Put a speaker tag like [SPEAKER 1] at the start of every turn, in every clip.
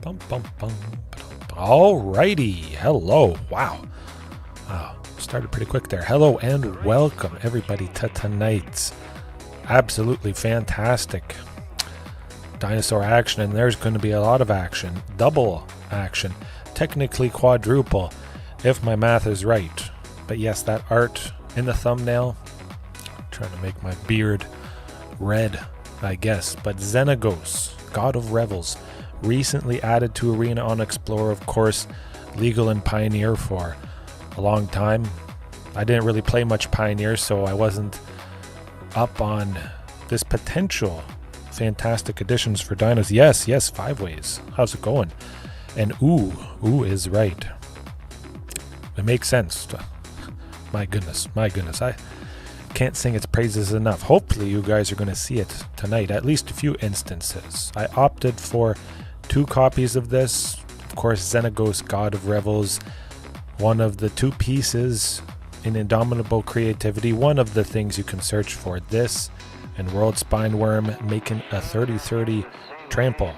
[SPEAKER 1] Bum, bum, bum. Alrighty, hello, wow. Started pretty quick there. Hello and welcome everybody to tonight's absolutely fantastic Dinosaur action, and there's going to be a lot of action, double action, technically quadruple if my math is right. But yes, that art in the thumbnail, trying to make my beard red, I guess. But Xenagos, God of Revels, recently added to Arena on Explorer, of course, legal in Pioneer for a long time. I didn't really play much Pioneer, so I wasn't up on this potential fantastic additions for dinos. Yes, 5 ways. How's it going? And ooh is right. It makes sense. My goodness. I can't sing its praises enough. Hopefully you guys are going to see it tonight, at least a few instances. I opted for 2 copies of this. Of course, Xenagos, God of Revels, one of the 2 pieces in Indomitable Creativity, one of the things you can search for. This and World Spineworm making a 30-30 trample.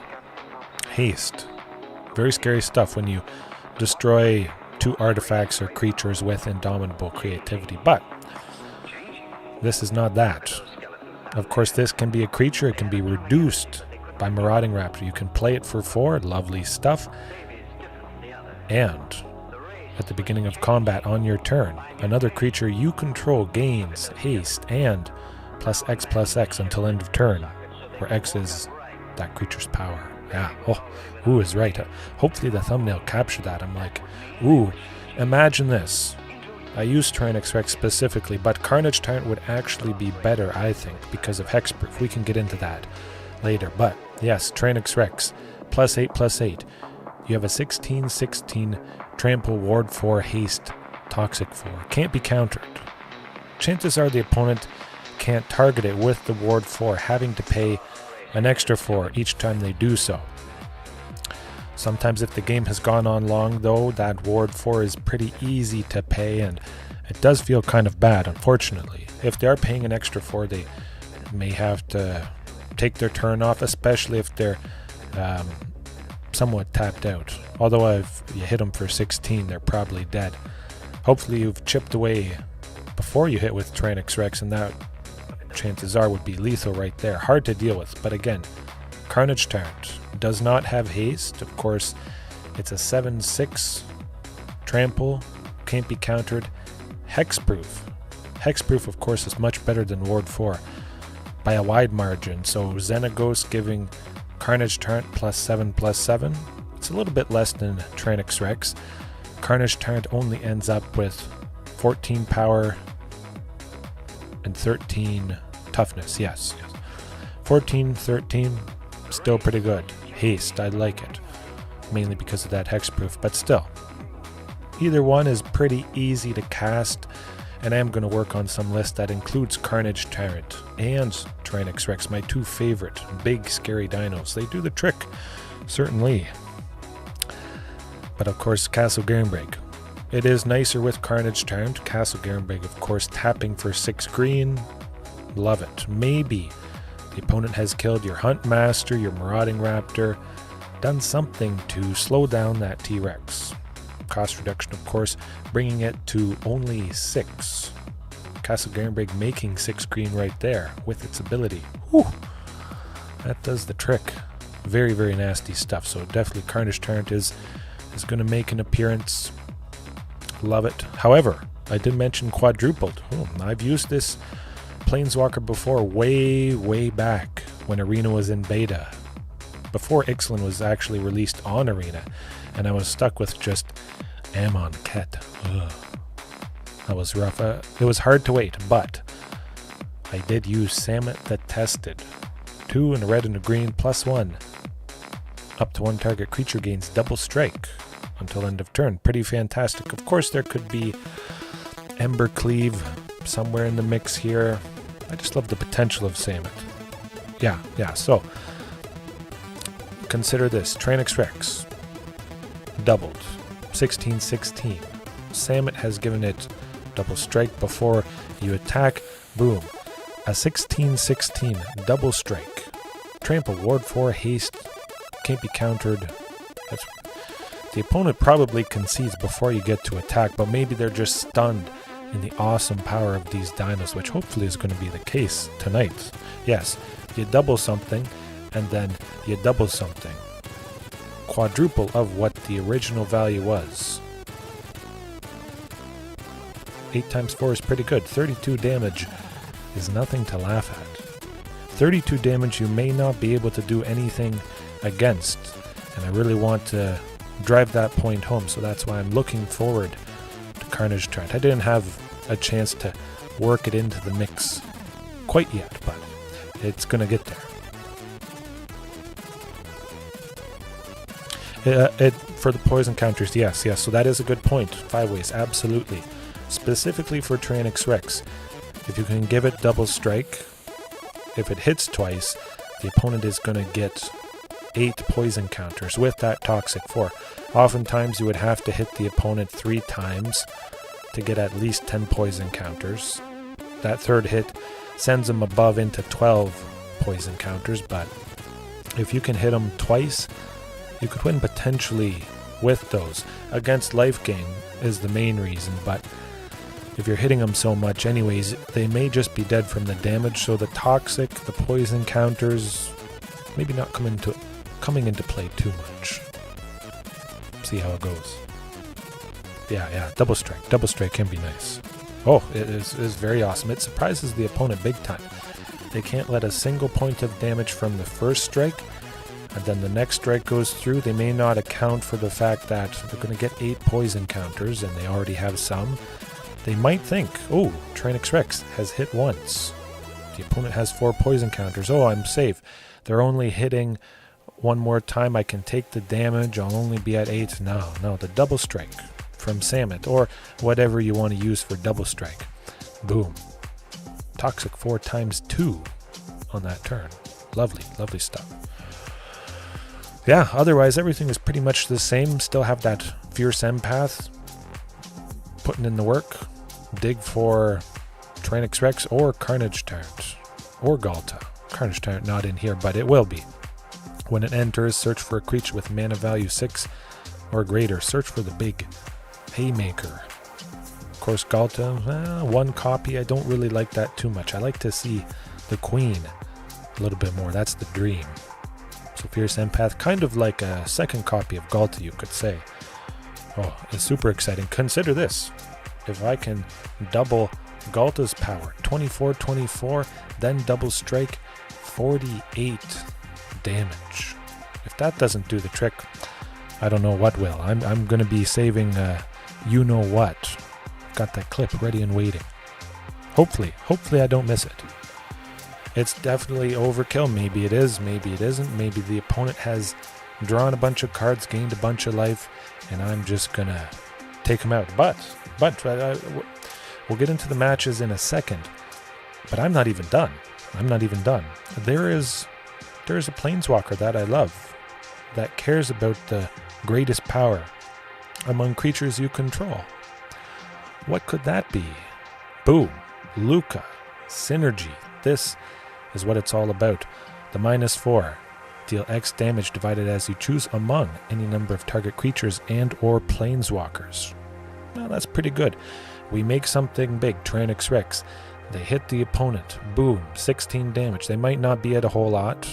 [SPEAKER 1] Haste. Very scary stuff when you destroy 2 artifacts or creatures with Indomitable Creativity, but this is not that. Of course, this can be a creature. It can be reduced by Marauding Raptor. You can play it for 4. Lovely stuff. And at the beginning of combat on your turn, another creature you control gains haste and +X until end of turn, where X is that creature's power. Yeah. Ooh is right. Hopefully the thumbnail captured that. I'm like, ooh, imagine this. I use Tyrranax Rex specifically, but Carnage Tyrant would actually be better, I think, because of Hexproof. We can get into that later. But yes, Tyrranax Rex, +8/+8. You have a 16/16 trample, ward 4, haste, toxic 4. Can't be countered. Chances are the opponent can't target it with the ward 4, having to pay an extra 4 each time they do so. Sometimes if the game has gone on long, though, that ward 4 is pretty easy to pay, and it does feel kind of bad, unfortunately. If they are paying an extra 4, they may have to take their turn off, especially if they're somewhat tapped out. Although if you hit them for 16, they're probably dead. Hopefully you've chipped away before you hit with Tyrranax Rex, and that, chances are, would be lethal right there. Hard to deal with, but again, Carnage Tyrant does not have haste. Of course, it's a 7/6 trample, can't be countered. Hexproof. Hexproof, of course, is much better than ward 4 by a wide margin. So Xenagos giving Carnage Tyrant +7/+7. It's a little bit less than Tyrranax Rex. Carnage Tyrant only ends up with 14 power and 13 toughness. Yes. 14, 13, still pretty good. Haste, I like it. Mainly because of that hexproof, but still. Either one is pretty easy to cast, and I am going to work on some list that includes Carnage Tyrant and Tyrranax Rex, my 2 favorite big scary dinos. They do the trick, certainly. But of course, Castle Garenbrig. It is nicer with Carnage Tyrant. Castle Garenbrig, of course, tapping for 6 green. Love it. Maybe the opponent has killed your Huntmaster, your Marauding Raptor, done something to slow down that T-Rex. Cost reduction, of course, bringing it to only 6. Castle Garenbrig making 6 green right there with its ability. Whew. That does the trick. Very, very nasty stuff. So definitely Carnage Tyrant is going to make an appearance. Love it. However, I did mention quadrupled. I've used this Planeswalker before, way back when Arena was in beta, before Ixalan was actually released on Arena, and I was stuck with just Amonkhet. That was rough. It was hard to wait, but I did use Samet the Tested. 2 in a red and a green, +1. Up to 1 target creature gains double strike until end of turn. Pretty fantastic. Of course, there could be Ember Cleave somewhere in the mix here. I just love the potential of Samet. Yeah, so consider this. Tyrranax Rex doubled. 16/16. Samet has given it double strike before you attack. Boom. A 16/16 double strike. Trample, ward 4, haste, can't be countered. The opponent probably concedes before you get to attack, but maybe they're just stunned in the awesome power of these dinos, which hopefully is going to be the case tonight. Yes, you double something, and then you double something. Quadruple of what the original value was. 8 times 4 is pretty good. 32 damage is nothing to laugh at. 32 damage you may not be able to do anything against, and I really want to drive that point home, so that's why I'm looking forward to Carnage Torrent. I didn't have a chance to work it into the mix quite yet, but it's gonna get there. For the poison counters, yes, so that is a good point. 5 ways, absolutely. Specifically for Tyrranax Rex, if you can give it double strike, if it hits twice, the opponent is going to get 8 poison counters with that Toxic 4. Oftentimes you would have to hit the opponent 3 times to get at least 10 poison counters. That third hit sends them above into 12 poison counters, but if you can hit them twice, you could win potentially with those. Against life gain is the main reason, but if you're hitting them so much anyways, they may just be dead from the damage, so the toxic, the poison counters, maybe not coming into play too much. See how it goes. Yeah, double strike. Double strike can be nice. Oh, it is very awesome. It surprises the opponent big time. They can't let a single point of damage from the first strike, and then the next strike goes through. They may not account for the fact that they're going to get 8 poison counters, and they already have some. They might think, oh, Tyrranax Rex has hit once. The opponent has 4 poison counters. Oh, I'm safe. They're only hitting one more time. I can take the damage. I'll only be at 8. No, the double strike from Samet, or whatever you want to use for double strike. Boom. Toxic 4 times 2 on that turn. Lovely stuff. Yeah, otherwise everything is pretty much the same. Still have that Fierce Empath putting in the work. Dig for Tyrranax Rex or Carnage Torrent or Ghalta. Carnage Torrent not in here, but it will be. When it enters, search for a creature with mana value 6 or greater. Search for the big Haymaker. Of course, Ghalta, 1 copy. I don't really like that too much. I like to see the Queen a little bit more. That's the dream. So Fierce Empath, kind of like a second copy of Ghalta, you could say. Oh, it's super exciting. Consider this. If I can double Ghalta's power, 24, then double strike, 48 damage. If that doesn't do the trick, I don't know what will. I'm going to be saving you-know-what. Got that clip ready and waiting. Hopefully I don't miss it. It's definitely overkill. Maybe it is, maybe it isn't. Maybe the opponent has drawn a bunch of cards, gained a bunch of life, and I'm just going to take him out. But we'll get into the matches in a second. But I'm not even done. There is a Planeswalker that I love that cares about the greatest power among creatures you control. What could that be? Boom. Lukka. Synergy. This is what it's all about. The -4. Deal X damage divided as you choose among any number of target creatures and or planeswalkers. Well, that's pretty good. We make something big, Tyrranax Rex. They hit the opponent. Boom, 16 damage. They might not be at a whole lot.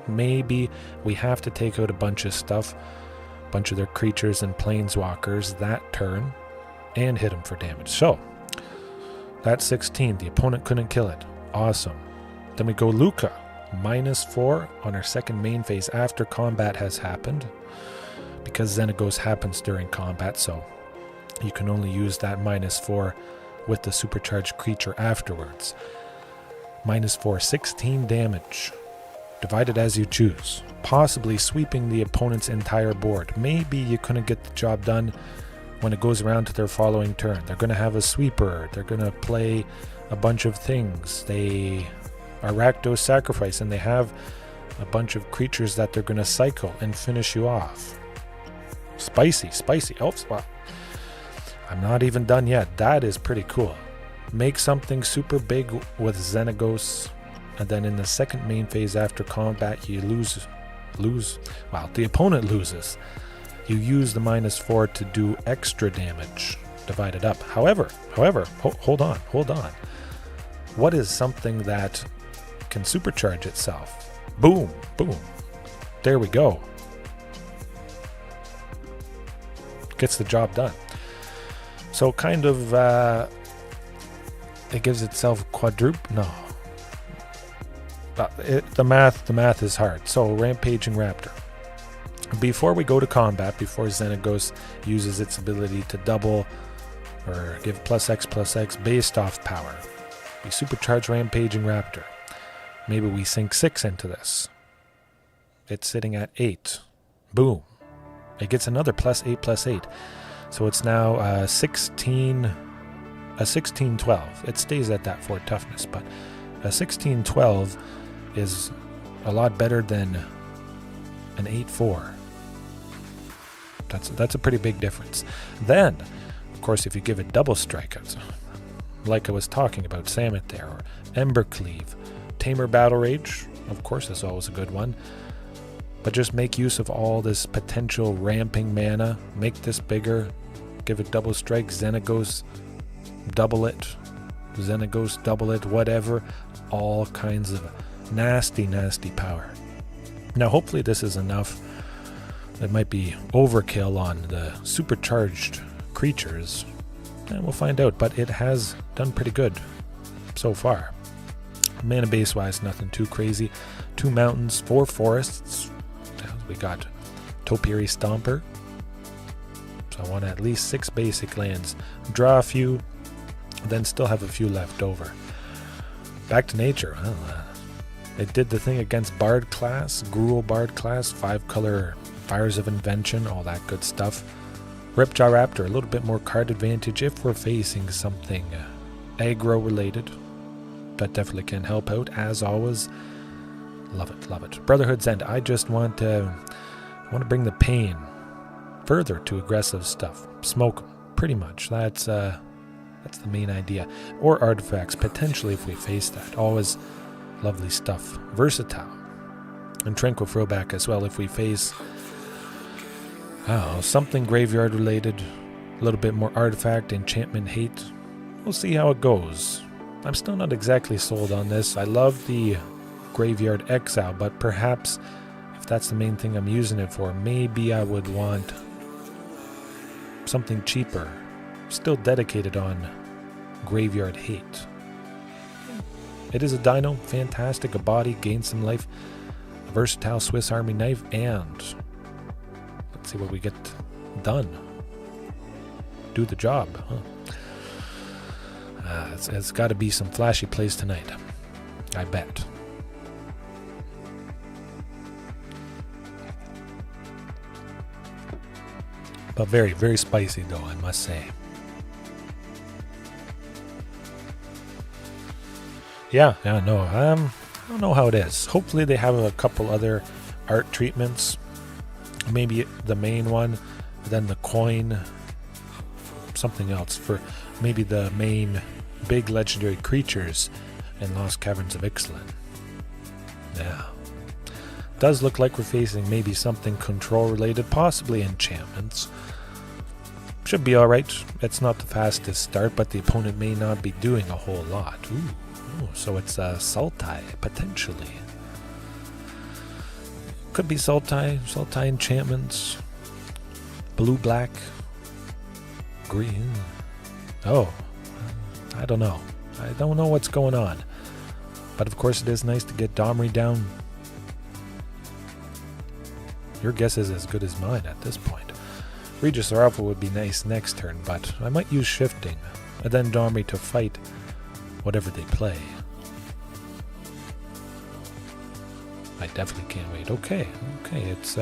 [SPEAKER 1] Maybe we have to take out a bunch of stuff, a bunch of their creatures and planeswalkers that turn, and hit them for damage. So, that's 16. The opponent couldn't kill it. Awesome. Then we go Lukka. -4 on our second main phase after combat has happened, because Xenagos happens during combat, so you can only use that -4 with the supercharged creature afterwards. -4, 16 damage, divided as you choose, possibly sweeping the opponent's entire board. Maybe you couldn't get the job done when it goes around to their following turn. They're going to have a sweeper, they're going to play a bunch of things, they are Rakdos Sacrifice, and they have a bunch of creatures that they're going to cycle and finish you off. Spicy. Oh, wow. I'm not even done yet. That is pretty cool. Make something super big with Xenagos, and then in the second main phase after combat, you lose. Well, the opponent loses you use the -4 to do extra damage divided up. However, hold on. What is something that can supercharge itself? Boom, boom. There we go. Gets the job done. So kind of, it gives itself quadruple. No. The math is hard. So Rampaging Raptor. Before we go to combat, before Xenagos uses its ability to double or give +X based off power, we supercharge Rampaging Raptor. Maybe we sink 6 into this. It's sitting at 8. Boom. It gets another +8. So it's now 16-12. It stays at that 4 toughness, but a 16-12 is a lot better than an 8-4. That's a pretty big difference. Then, of course, if you give it double strikeouts, like I was talking about, Samet there, or Ember Cleave, Tamer Battle Rage, of course, that's always a good one. But just make use of all this potential ramping mana, make this bigger, give it double strike, Xenagos, double it, whatever, all kinds of nasty power. Now hopefully this is enough. It might be overkill on the supercharged creatures, and we'll find out, but it has done pretty good so far. Mana base wise, nothing too crazy. 2 mountains, 4 forests. We got Topiary Stomper. So I want at least 6 basic lands. Draw a few, then still have a few left over. Back to nature. Well, it did the thing against Bard class, Gruul Bard class, 5-color Fires of Invention, all that good stuff. Regisaur Raptor, a little bit more card advantage if we're facing something aggro related. That definitely can help out, as always. Love it. Brotherhood's End. I just want to bring the pain further to aggressive stuff. Smoke 'em, pretty much. That's the main idea. Or artifacts, potentially, if we face that. Always lovely stuff. Versatile. And Tranquil Throwback as well if we face something graveyard related. A little bit more artifact, enchantment hate. We'll see how it goes. I'm still not exactly sold on this. I love the Graveyard Exile, but perhaps if that's the main thing I'm using it for, maybe I would want something cheaper, still dedicated on Graveyard Hate. It is a dino, fantastic, a body, gain some life, a versatile Swiss Army knife, and let's see what we get done. Do the job, huh? It's got to be some flashy plays tonight, I bet. But very, very spicy though, I must say. I don't know how it is. Hopefully they have a couple other art treatments. Maybe the main one, then the coin, something else for maybe the main big legendary creatures in Lost Caverns of Ixalan. Yeah. Does look like we're facing maybe something control related, possibly enchantments. Should be alright. It's not the fastest start, but the opponent may not be doing a whole lot. Ooh, so it's Sultai, potentially. Could be Sultai enchantments. Blue-black. Green. Oh, I don't know. I don't know what's going on. But of course it is nice to get Domri down. Your guess is as good as mine at this point. Regisaur Alpha would be nice next turn, but I might use Shifting, and then Domri to fight whatever they play. I definitely can't wait. Okay, it's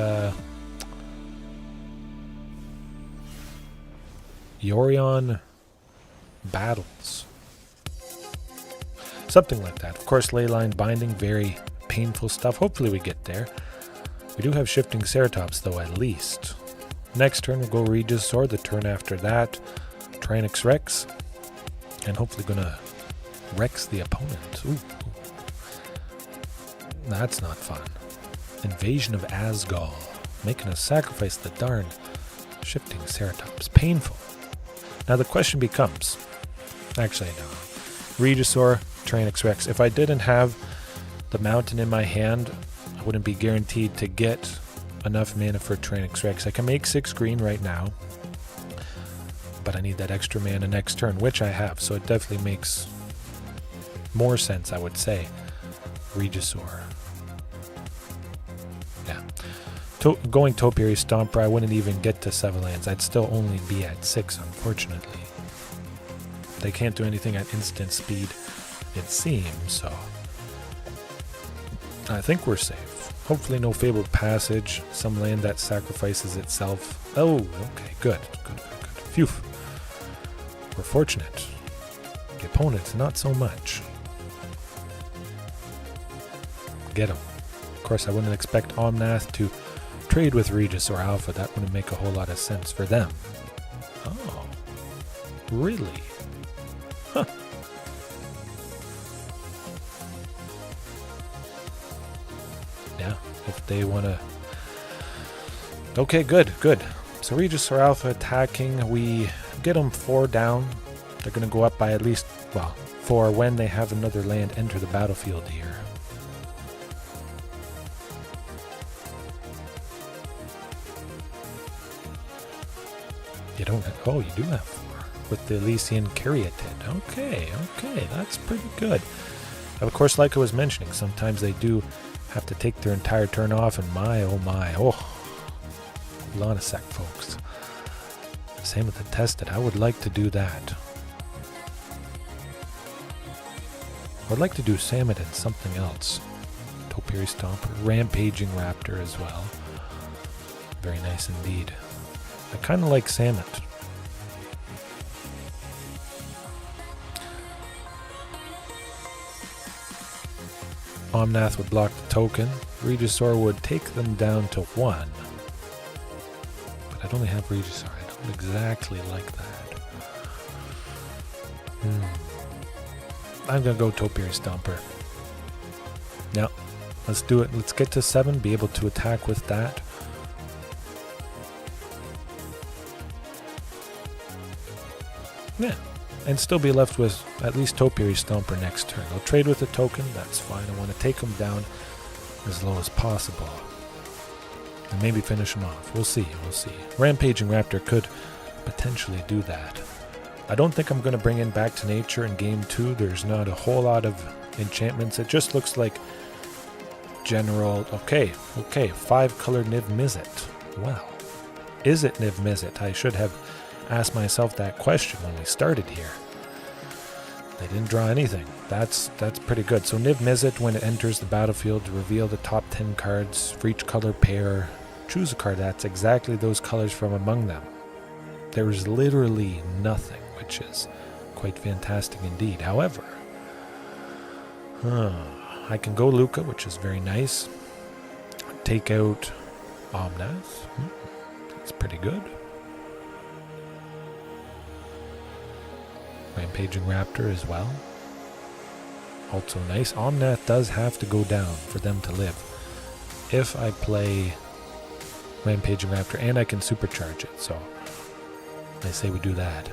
[SPEAKER 1] Yorion Battles. Something like that. Of course, Leyline Binding, very painful stuff. Hopefully we get there. We do have Shifting Ceratops, though, at least. Next turn we'll go Regisaur. The turn after that, Tyrranax Rex. And hopefully gonna Rex the opponent. Ooh. That's not fun. Invasion of Asgol. Making us sacrifice the darn Shifting Ceratops. Painful. Now the question becomes... Actually, no. Regisaur, Tyrranax Rex. If I didn't have the mountain in my hand, I wouldn't be guaranteed to get enough mana for Tyrranax Rex. I can make 6 green right now, but I need that extra mana next turn, which I have, so it definitely makes more sense, I would say. Regisaur. Yeah. Going Topiary Stomper, I wouldn't even get to 7 lands. I'd still only be at 6, unfortunately. They can't do anything at instant speed, it seems, so I think we're safe. Hopefully no Fabled Passage, some land that sacrifices itself. Oh, okay, good. Phew. We're fortunate. The opponent, not so much. Get him. Of course, I wouldn't expect Omnath to trade with Regisaur Alpha. That wouldn't make a whole lot of sense for them. Oh, really? Huh. Yeah, if they want to... Okay, good. So Regisaur Alpha attacking. We get them 4 down. They're going to go up by at least, well, 4 when they have another land enter the battlefield here. You don't have... Oh, you do have 4. With the Elysian Caryatid. Okay, that's pretty good. Of course, like I was mentioning, sometimes they do have to take their entire turn off, and oh my, hold on a sec, folks. Same with the Tested. I would like to do that. I would like to do Samet and something else. Topiary Stomper, Rampaging Raptor as well. Very nice indeed. I kind of like Samet. Omnath would block the token. Regisaur would take them down to 1. But I'd only have Regisaur. I don't exactly like that. I'm going to go Topiary Stomper. Now, let's do it. Let's get to 7, be able to attack with that. Yeah. And still be left with at least Topiary Stomper next turn. I'll trade with a token, that's fine. I want to take them down as low as possible. And maybe finish them off. We'll see. Rampaging Raptor could potentially do that. I don't think I'm going to bring in Back to Nature in Game 2. There's not a whole lot of enchantments. It just looks like general... Okay. 5-color Niv Mizzet. Wow. Is it Niv Mizzet? I should have asked myself that question when we started here. They didn't draw anything. That's pretty good. So Niv Mizzet, when it enters the battlefield, to reveal the top 10 cards for each color pair. Choose a card that's exactly those colors from among them. There is literally nothing, which is quite fantastic indeed. However, I can go Lukka, which is very nice. Take out Omnath. That's pretty good. Rampaging Raptor as well. Also nice. Omnath does have to go down for them to live. If I play Rampaging Raptor, and I can supercharge it, so I say we do that.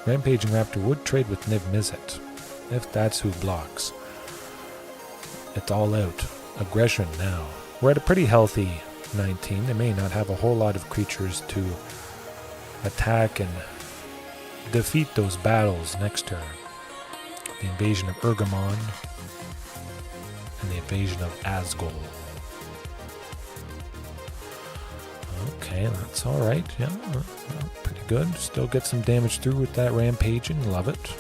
[SPEAKER 1] Rampaging Raptor would trade with Niv Mizzet, if that's who blocks. It's all out. Aggression now. We're at a pretty healthy 19. They may not have a whole lot of creatures to attack and defeat those battles next turn. The invasion of Urgamon and the invasion of Azgol. Okay, that's alright. Yeah, pretty good. Still get some damage through with that rampaging. Love it.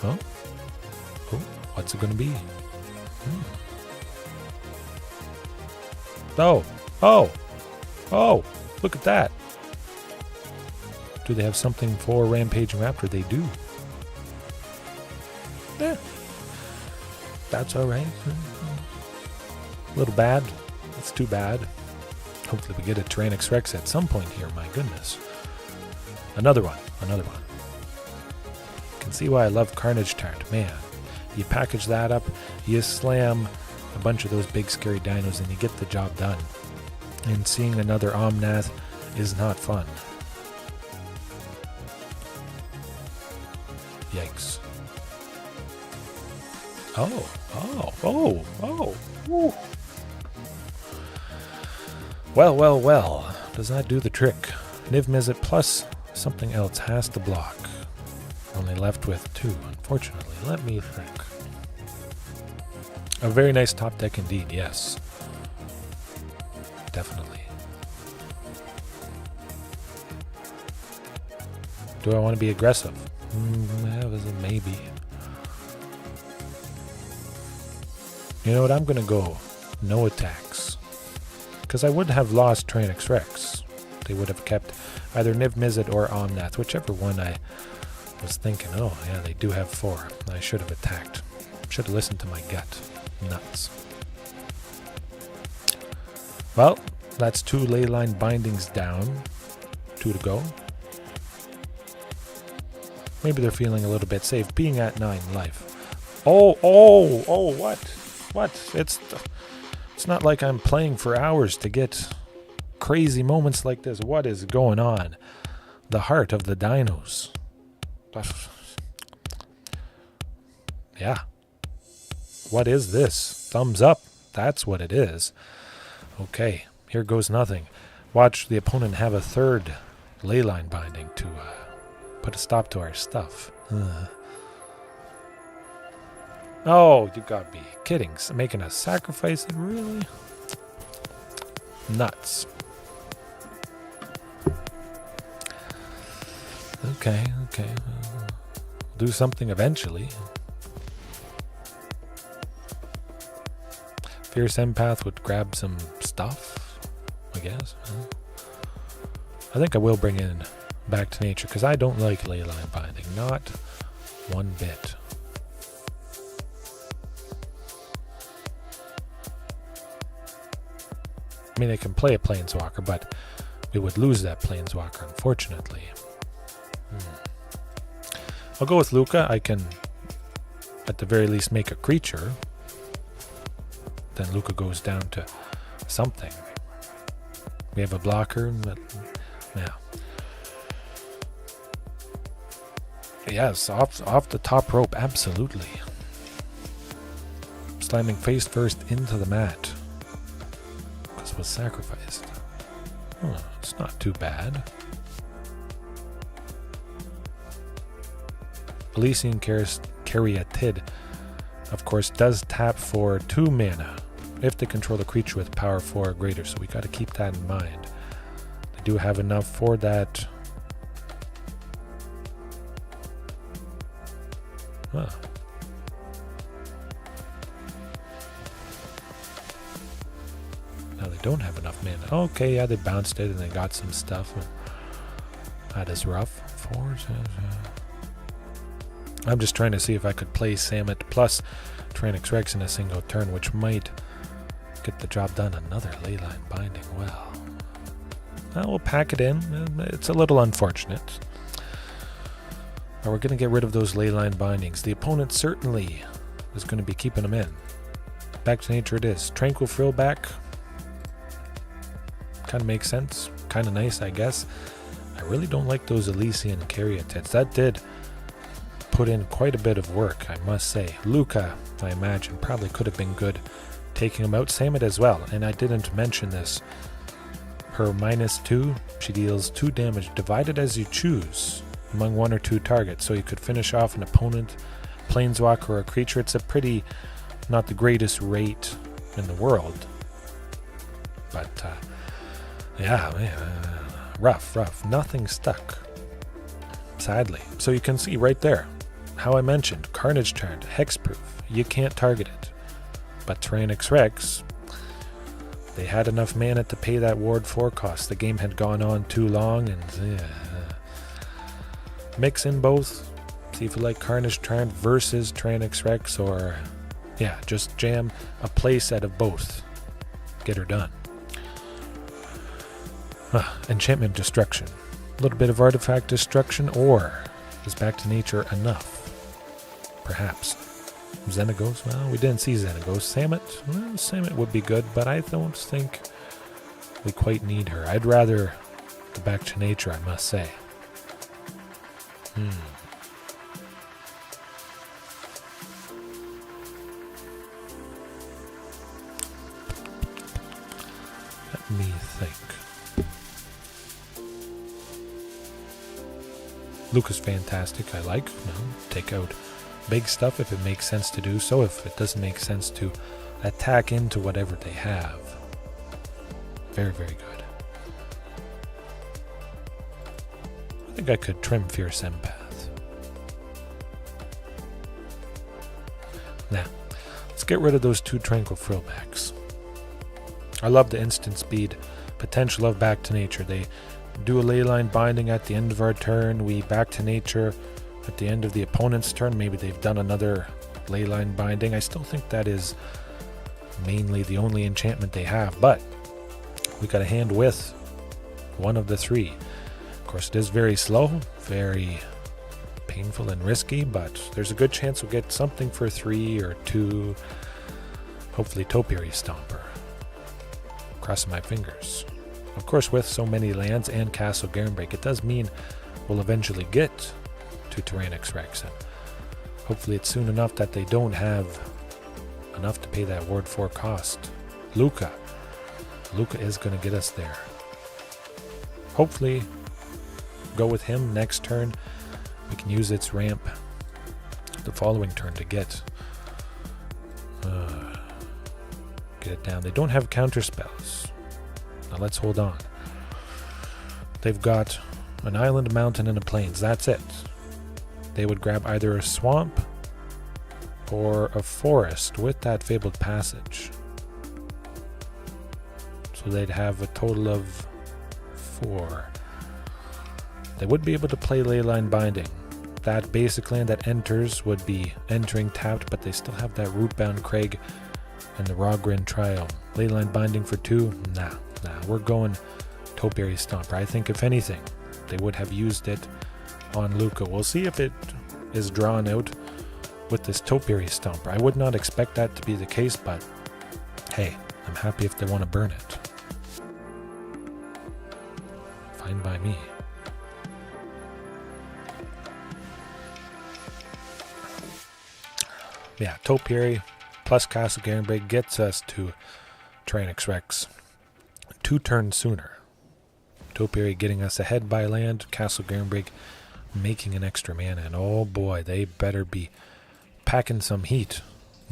[SPEAKER 1] Oh, what's it going to be? Oh, look at that. Do they have something for Rampaging Raptor? They do. Yeah. That's alright. A little bad. That's too bad. Hopefully we get a Tyrranax Rex at some point here. My goodness. Another one. You can see why I love Carnage Tart. Man, you package that up, you slam a bunch of those big scary dinos and you get the job done. And seeing another Omnath is not fun. Yikes. Ooh. Well. Does not do the trick. Niv Mizzet plus something else has to block. Only left with 2, unfortunately. Let me think. A very nice top deck indeed, yes. Definitely. Do I want to be aggressive? That was a maybe. You know what? I'm going to go no attacks. Because I would have lost Tyrranax Rex. They would have kept either Niv Mizzet or Omnath, whichever one I was thinking. Oh, yeah, they do have 4. I should have attacked. Should have listened to my gut. Nuts. Well, that's 2 leyline bindings down. 2 to go. Maybe they're feeling a little bit safe, being at 9 life. Oh, what? It's not like I'm playing for hours to get crazy moments like this. What is going on? The heart of the dinos. Yeah. What is this? Thumbs up. That's what it is. Okay, here goes nothing. Watch the opponent have a 3rd leyline binding to put a stop to our stuff. Oh, you gotta be kidding. Making a sacrifice? Really? Nuts. Okay. We'll do something eventually. Fierce Empath would grab some stuff, I guess. I think I will bring in Back to Nature, because I don't like leyline binding. Not one bit. I mean, they can play a Planeswalker, but we would lose that Planeswalker, unfortunately. I'll go with Lukka. I can, at the very least, make a creature. Then Lukka goes down to something. We have a blocker, but yeah. Yes, off the top rope, absolutely. Slamming face first into the mat. Because it was sacrificed. It's not too bad. Elysian Caryatid, of course, does tap for 2 mana if they control a creature with power 4 or greater, so we got to keep that in mind. They do have enough for that. Huh. No, they don't have enough mana. Okay, yeah, they bounced it and they got some stuff. That is rough. 4. I'm just trying to see if I could play Samet plus Tyrranax Rex in a single turn, which might get the job done. Another leyline binding. Well, we'll pack it in. It's a little unfortunate. But we're going to get rid of those leyline bindings. The opponent certainly is going to be keeping them in. Back to Nature it is. Tranquil Frillback. Kind of makes sense. Kind of nice, I guess. I really don't like those Elysian Caryatids. That did put in quite a bit of work, I must say. Lukka, I imagine, probably could have been good taking him out. Samet as well. And I didn't mention this. Her -2, she deals 2 damage divided as you choose among 1 or 2 targets. So you could finish off an opponent, Planeswalker, or a creature. It's a pretty, not the greatest rate in the world. But, rough. Nothing stuck, sadly. So you can see right there how I mentioned Carnage Tyrant, hexproof. You can't target it. But Tyrranax Rex, they had enough mana to pay that ward 4 cost. The game had gone on too long, and mix in both. See if you like Carnage Tyrant versus Tyrranax Rex, or just jam a playset of both. Get her done. Enchantment Destruction. A little bit of Artifact Destruction, or is Back to Nature enough? Perhaps. Xenagos? Well, we didn't see Xenagos. Samet? Well, Samet would be good, but I don't think we quite need her. I'd rather go back to nature, I must say. Let me think. Lukka's fantastic. I like, take out big stuff if it makes sense to do so. If it doesn't make sense to attack into whatever they have. Very, very good. I think I could trim Fierce Empath. Now, let's get rid of those 2 Tranquil Frillbacks. I love the instant speed potential of Back to Nature. They do a Leyline Binding at the end of our turn. We Back to Nature at the end of the opponent's turn. Maybe they've done another Leyline Binding. I still think that is mainly the only enchantment they have, but we got a hand with one of the 3. Of course, it is very slow, very painful and risky, but there's a good chance we'll get something for 3 or 2. Hopefully Topiary Stomper. Crossing my fingers. Of course, with so many lands and Castle Garenbreak, it does mean we'll eventually get to Tyrranax Rex. And hopefully it's soon enough that they don't have enough to pay that Ward 4 cost. Lukka is going to get us there. Hopefully, go with him next turn. We can use its ramp the following turn to get it down. They don't have counter spells. Now let's hold on. They've got an island, mountain, and a plains. That's it. They would grab either a swamp or a forest with that Fabled Passage. So they'd have a total of 4. They would be able to play Leyline Binding. That basic land that enters would be entering tapped, but they still have that Rootbound Craig and the Rogren Trial. Leyline Binding for 2? Nah. We're going Topiary Stomper. I think if anything, they would have used it on Lukka. We'll see if it is drawn out with this Topiary Stomper. I would not expect that to be the case, but hey, I'm happy if they want to burn it. Fine by me. Yeah, Topiary plus Castle Garenbreak gets us to Tyrranax Rex 2 turns sooner. Topiary getting us ahead by land, Castle Garenbreak making an extra mana, and oh boy, they better be packing some heat.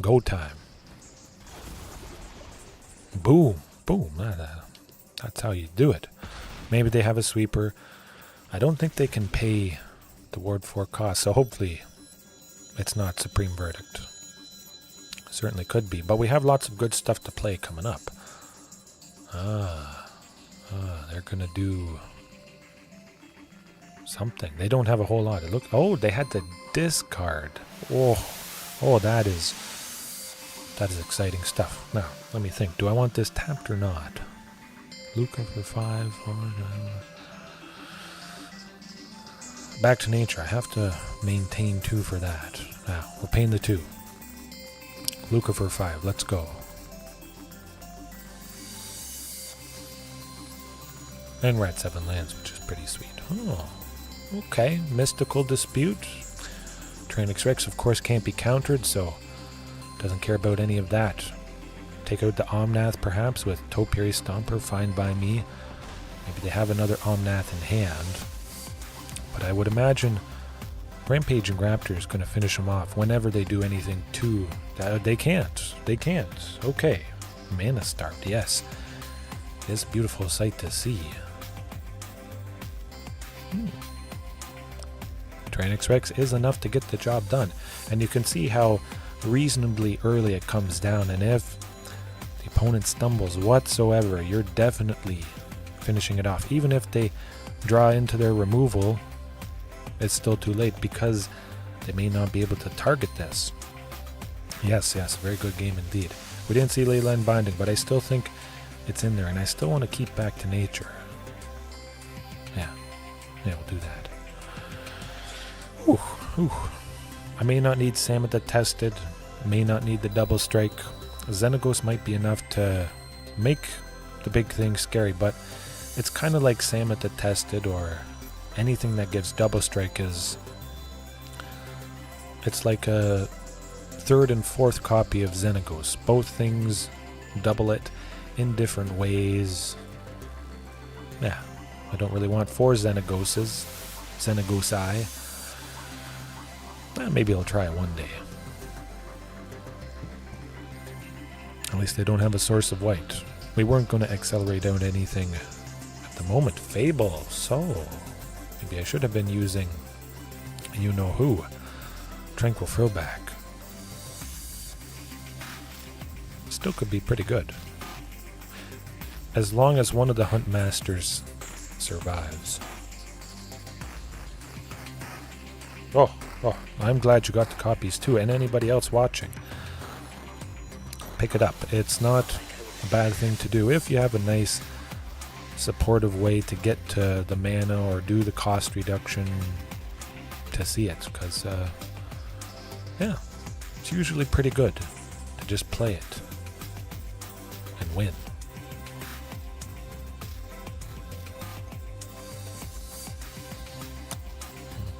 [SPEAKER 1] Go time. Boom. That's how you do it. Maybe they have a sweeper. I don't think they can pay the Ward 4 cost, so hopefully it's not Supreme Verdict. Certainly could be, but we have lots of good stuff to play coming up. They're gonna do something. They don't have a whole lot. Oh, they had to discard. Oh, that is exciting stuff. Now, let me think. Do I want this tapped or not? Lukka for 5. Back to nature. I have to maintain 2 for that. Now, we're paying the 2. Lukka for 5. Let's go. And we're at 7 lands, which is pretty sweet. Oh, okay. Mystical Dispute. Tyrranax Rex, of course, can't be countered, so doesn't care about any of that. Take out the Omnath, perhaps, with Topiary Stomper, fine by me. Maybe they have another Omnath in hand. But I would imagine Rampaging Raptor is going to finish them off whenever they do anything to... They can't. Okay. Mana Starved, yes. It's a beautiful sight to see. Tyrranax Rex is enough to get the job done. And you can see how reasonably early it comes down. And if the opponent stumbles whatsoever, you're definitely finishing it off. Even if they draw into their removal, it's still too late because they may not be able to target this. Yes, very good game indeed. We didn't see Leyline Binding, but I still think it's in there, and I still want to keep back to nature. Yeah, we'll do that. Ooh. I may not need Samatha tested. I may not need the double strike. Xenagos might be enough to make the big thing scary, but it's kind of like Samet Attested or anything that gives double strike is... It's like a third and fourth copy of Xenagos. Both things double it in different ways. Yeah, I don't really want 4 Xenagoses. Xenagosi. Maybe I'll try it one day. At least they don't have a source of white. We weren't going to accelerate out anything at the moment. Fable, so maybe I should have been using you-know-who. Tranquil Throwback. Still could be pretty good. As long as one of the Huntmasters survives. Oh, I'm glad you got the copies too, and anybody else watching. Pick it up. It's not a bad thing to do if you have a nice supportive way to get to the mana or do the cost reduction to see it, because yeah, it's usually pretty good to just play it and win.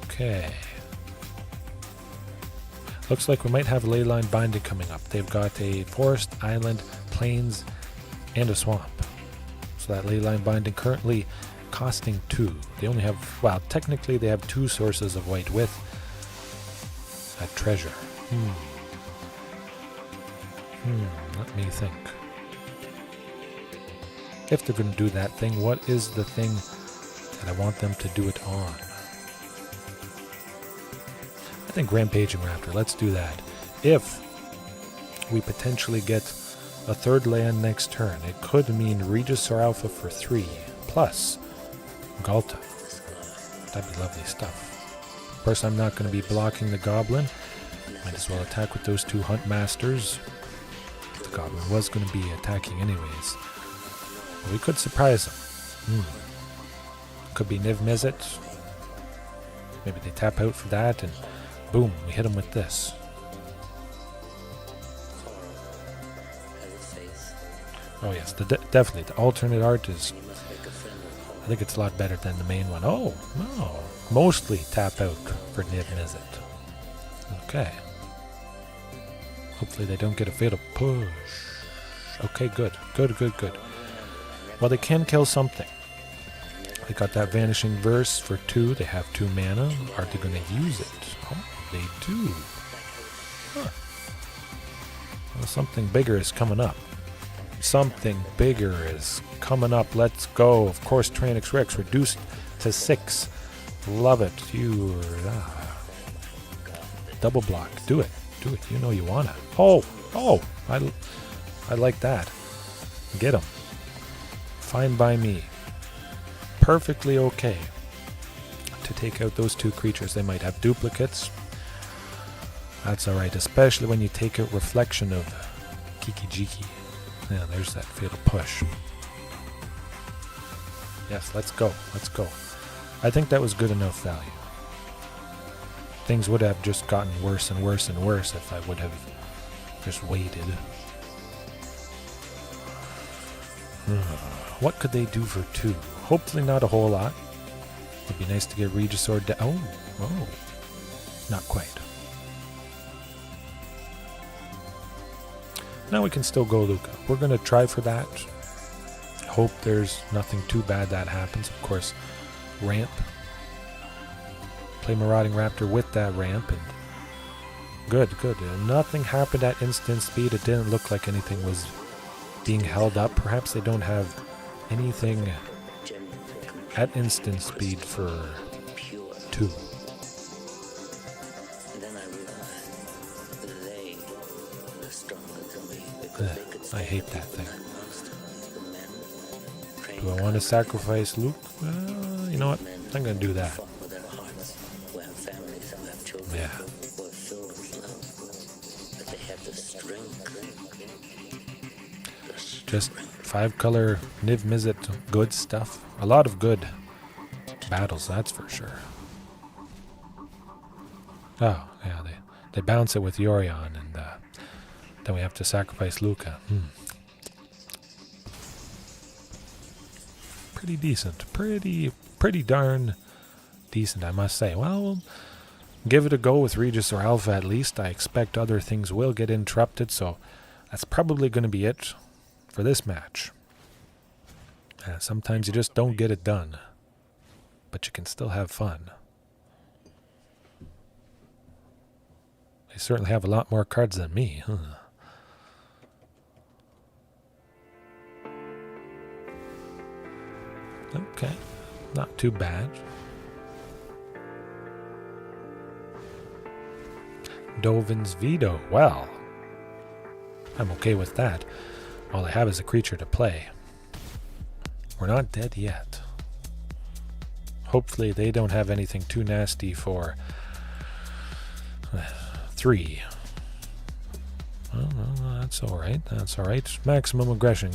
[SPEAKER 1] Okay. Looks like we might have Leyline Binding coming up. They've got a forest, island, plains, and a swamp. So that Leyline Binding currently costing 2. They only have, well, technically they have 2 sources of white with a treasure. Let me think. If they're going to do that thing, what is the thing that I want them to do it on? I think Rampaging Raptor. Let's do that. If we potentially get a 3rd land next turn, it could mean Regisaur Alpha for 3, plus Ghalta. That'd be lovely stuff. Of course, I'm not going to be blocking the Goblin. Might as well attack with those 2 Huntmasters. The Goblin was going to be attacking anyways. But we could surprise him. Could be Niv Mizzet. Maybe they tap out for that, and boom, we hit him with this. Oh yes, definitely. The alternate art is... I think it's a lot better than the main one. Oh, no. Mostly tap out for Niv Mizzet. Okay. Hopefully they don't get a fatal push. Okay, good. Good. Well, they can kill something. They got that Vanishing Verse for 2. They have 2 mana. Are they going to use it? Oh, they do. Huh. Well, something bigger is coming up. Something bigger is coming up. Let's go. Of course, Tyrranax Rex reduced to 6. Love it. Double block. Do it. You know you want it. Oh, I like that. Get him. Fine by me. Perfectly okay to take out those 2 creatures. They might have duplicates. That's alright, especially when you take out Reflection of Kiki-Jiki. Yeah, there's that fatal push. Yes, let's go. I think that was good enough value. Things would have just gotten worse and worse and worse if I would have just waited. What could they do for 2? Hopefully not a whole lot. It'd be nice to get Regisaur down. Oh, not quite. Now we can still go Lukka. We're going to try for that. Hope there's nothing too bad that happens. Of course, ramp. Play Marauding Raptor with that ramp. And good. Nothing happened at instant speed. It didn't look like anything was being held up. Perhaps they don't have anything at instant speed for 2. I hate that thing. Do I want to sacrifice Luke? You know what? I'm going to do that. Yeah. Just 5-color Niv Mizzet good stuff. A lot of good battles, that's for sure. Oh, yeah, they bounce it with Yorion, and then we have to sacrifice Lukka. pretty decent. Pretty darn decent, I must say. Well, we'll give it a go with Regisaur Alpha at least. I expect other things will get interrupted, so that's probably going to be it for this match. Sometimes you just don't get it done, but you can still have fun. They certainly have a lot more cards than me, huh? Okay, not too bad. Dovin's Veto. Well, I'm okay with that. All I have is a creature to play. We're not dead yet. Hopefully they don't have anything too nasty for 3. Well, that's alright. That's alright. Maximum aggression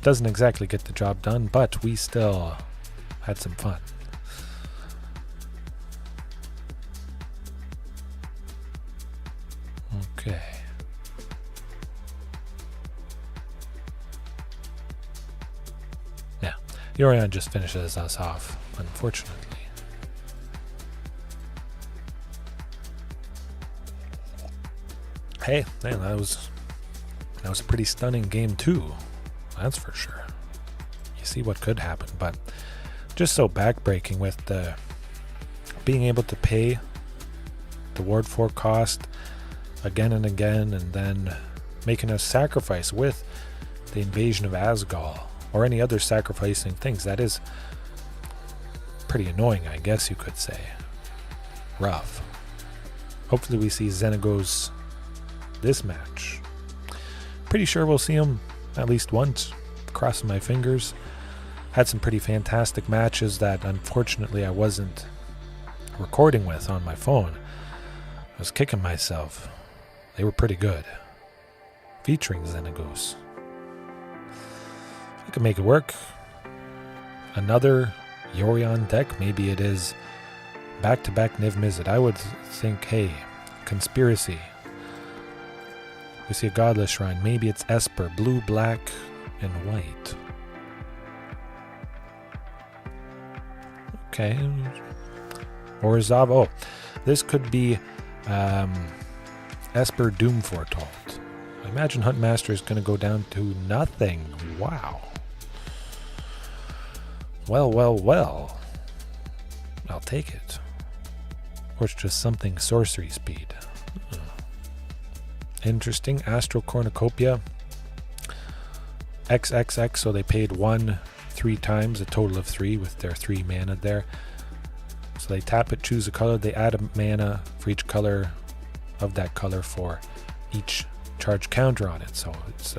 [SPEAKER 1] doesn't exactly get the job done, but we still had some fun. Okay. Yeah, Yorion just finishes us off, unfortunately. Hey, man, that was a pretty stunning game too. That's for sure. You see what could happen, but just so backbreaking with the being able to pay the Ward 4 cost again and again, and then making a sacrifice with the invasion of Asgol or any other sacrificing things. That is pretty annoying, I guess you could say. Rough. Hopefully we see Xenagos this match. Pretty sure we'll see him at least once. Crossing my fingers. Had some pretty fantastic matches that unfortunately I wasn't recording with on my phone. I was kicking myself. They were pretty good. Featuring Xenagos. I could make it work. Another Yorion deck. Maybe it is back-to-back Niv Mizzet. I would think, hey, Conspiracy. We see a Godless Shrine. Maybe it's Esper. Blue, black, and white. Okay. Or Zav. Oh, this could be Esper Doom Foretold. I imagine Huntmaster is going to go down to nothing. Wow. Well. I'll take it. Or it's just something sorcery speed. Interesting. Astral Cornucopia. XXX, so they paid 1 3 times, a total of 3 with their 3 mana there. So they tap it, choose a color, they add a mana for each color of that color for each charge counter on it. So it's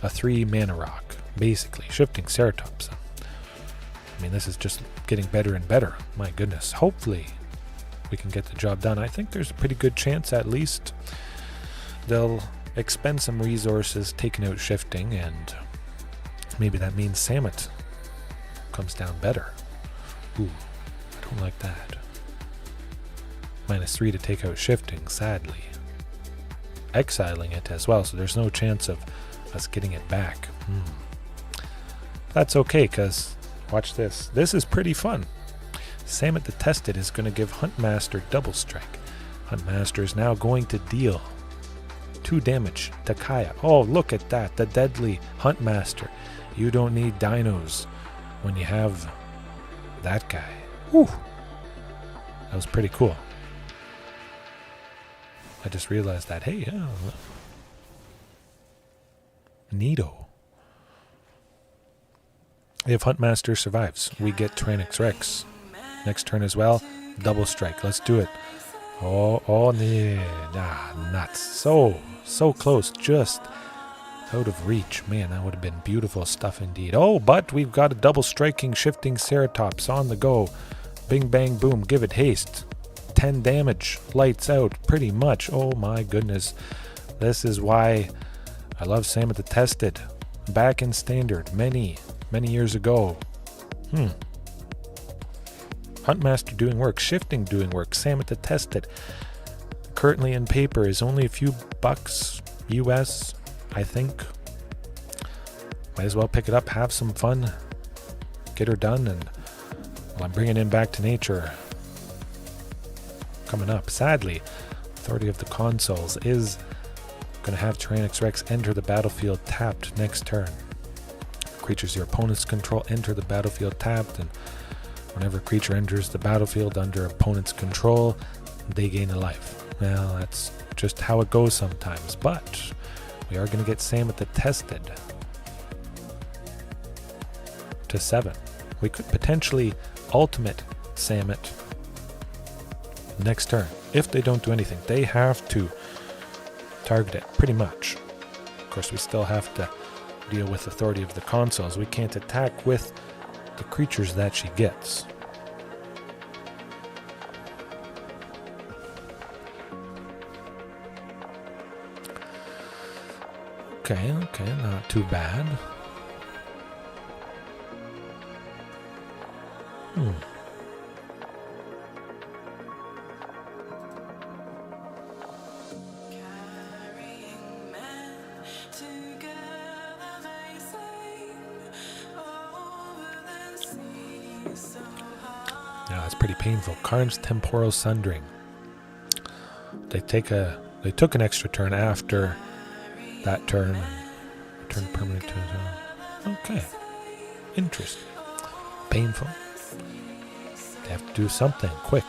[SPEAKER 1] a 3 mana rock, basically. Shifting Ceratops. I mean, this is just getting better and better. My goodness. Hopefully we can get the job done. I think there's a pretty good chance at least they'll expend some resources taking out Shifting, and maybe that means Samet comes down better. Ooh, I don't like that. -3 to take out Shifting, sadly. Exiling it as well, so there's no chance of us getting it back. That's okay, because watch this. This is pretty fun. Samet the Tested is going to give Huntmaster double strike. Huntmaster is now going to deal 2 damage to Kaya. Oh, look at that. The deadly Huntmaster. You don't need dinos when you have that guy. Whew. That was pretty cool. I just realized that. Hey, yeah. Neato. If Huntmaster survives, we get Tyrranax Rex. Next turn as well. Double strike. Let's do it. Oh, nuts. So close. Just out of reach. Man, that would have been beautiful stuff indeed. Oh, but we've got a double striking Shifting Ceratops on the go. Bing, bang, boom. Give it haste. 10 damage. Lights out. Pretty much. Oh my goodness. This is why I love Samet the Tested. Back in Standard many years ago. Huntmaster doing work. Shifting doing work. Samet the Tested. Currently in paper is only a few bucks US, I think. Might as well pick it up, have some fun. get her done, and well, I'm bringing in Back to Nature coming up. Sadly, Authority of the Consuls is going to have Tyrranax Rex enter the battlefield tapped next turn. Creatures your opponents control enter the battlefield tapped, and whenever a creature enters the battlefield under opponent's control, they gain a life. Well, that's just how it goes sometimes, but we are going to get Samet the Tested to 7. We could potentially ultimate Samet next turn. If they don't do anything, they have to target it, pretty much. Of course, we still have to deal with Authority of the Consuls. We can't attack with the creatures that she gets. Okay, not too bad. Yeah, it's pretty painful. Karn's Temporal Sundering. They took an extra turn after that turn. Turn permanent to okay. Interesting. Painful. They have to do something quick.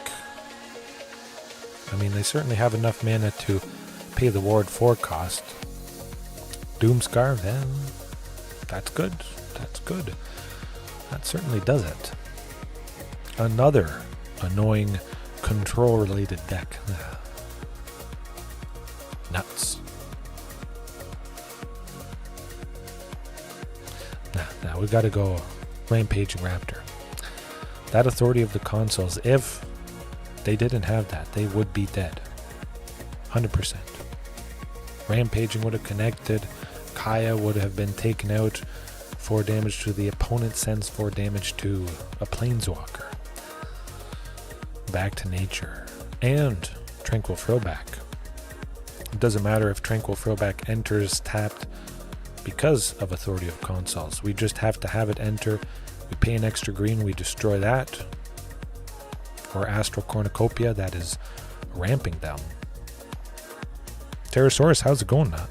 [SPEAKER 1] I mean, they certainly have enough mana to pay the Ward 4 cost. Doomscar, then that's good. That's good. That certainly does it. Another annoying control-related deck. Nuts. Now we've got to go Rampaging Raptor. That Authority of the Consuls, if they didn't have that, they would be dead. 100%. Rampaging would have connected. Kaya would have been taken out. 4 damage to the opponent sends 4 damage to a Planeswalker. Back to Nature. And Tranquil Throwback. It doesn't matter if Tranquil Throwback enters tapped because of Authority of Consuls. We just have to have it enter. We pay an extra green, we destroy that. Or Astral Cornucopia, that is ramping them. Pterosaurus, how's it going now?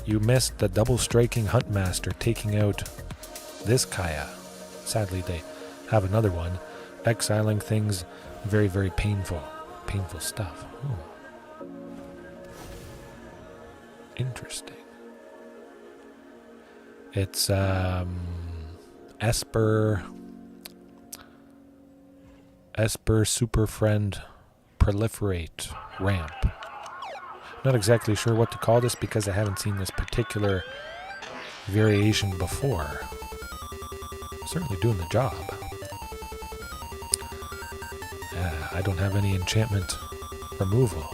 [SPEAKER 1] You missed the double striking Huntmaster taking out this Kaya. Sadly, they have another one. Exiling things, very, very painful. Painful stuff. Ooh. Interesting. It's Esper Super Friend Proliferate Ramp. Not exactly sure what to call this because I haven't seen this particular variation before. Certainly doing the job. I don't have any enchantment removal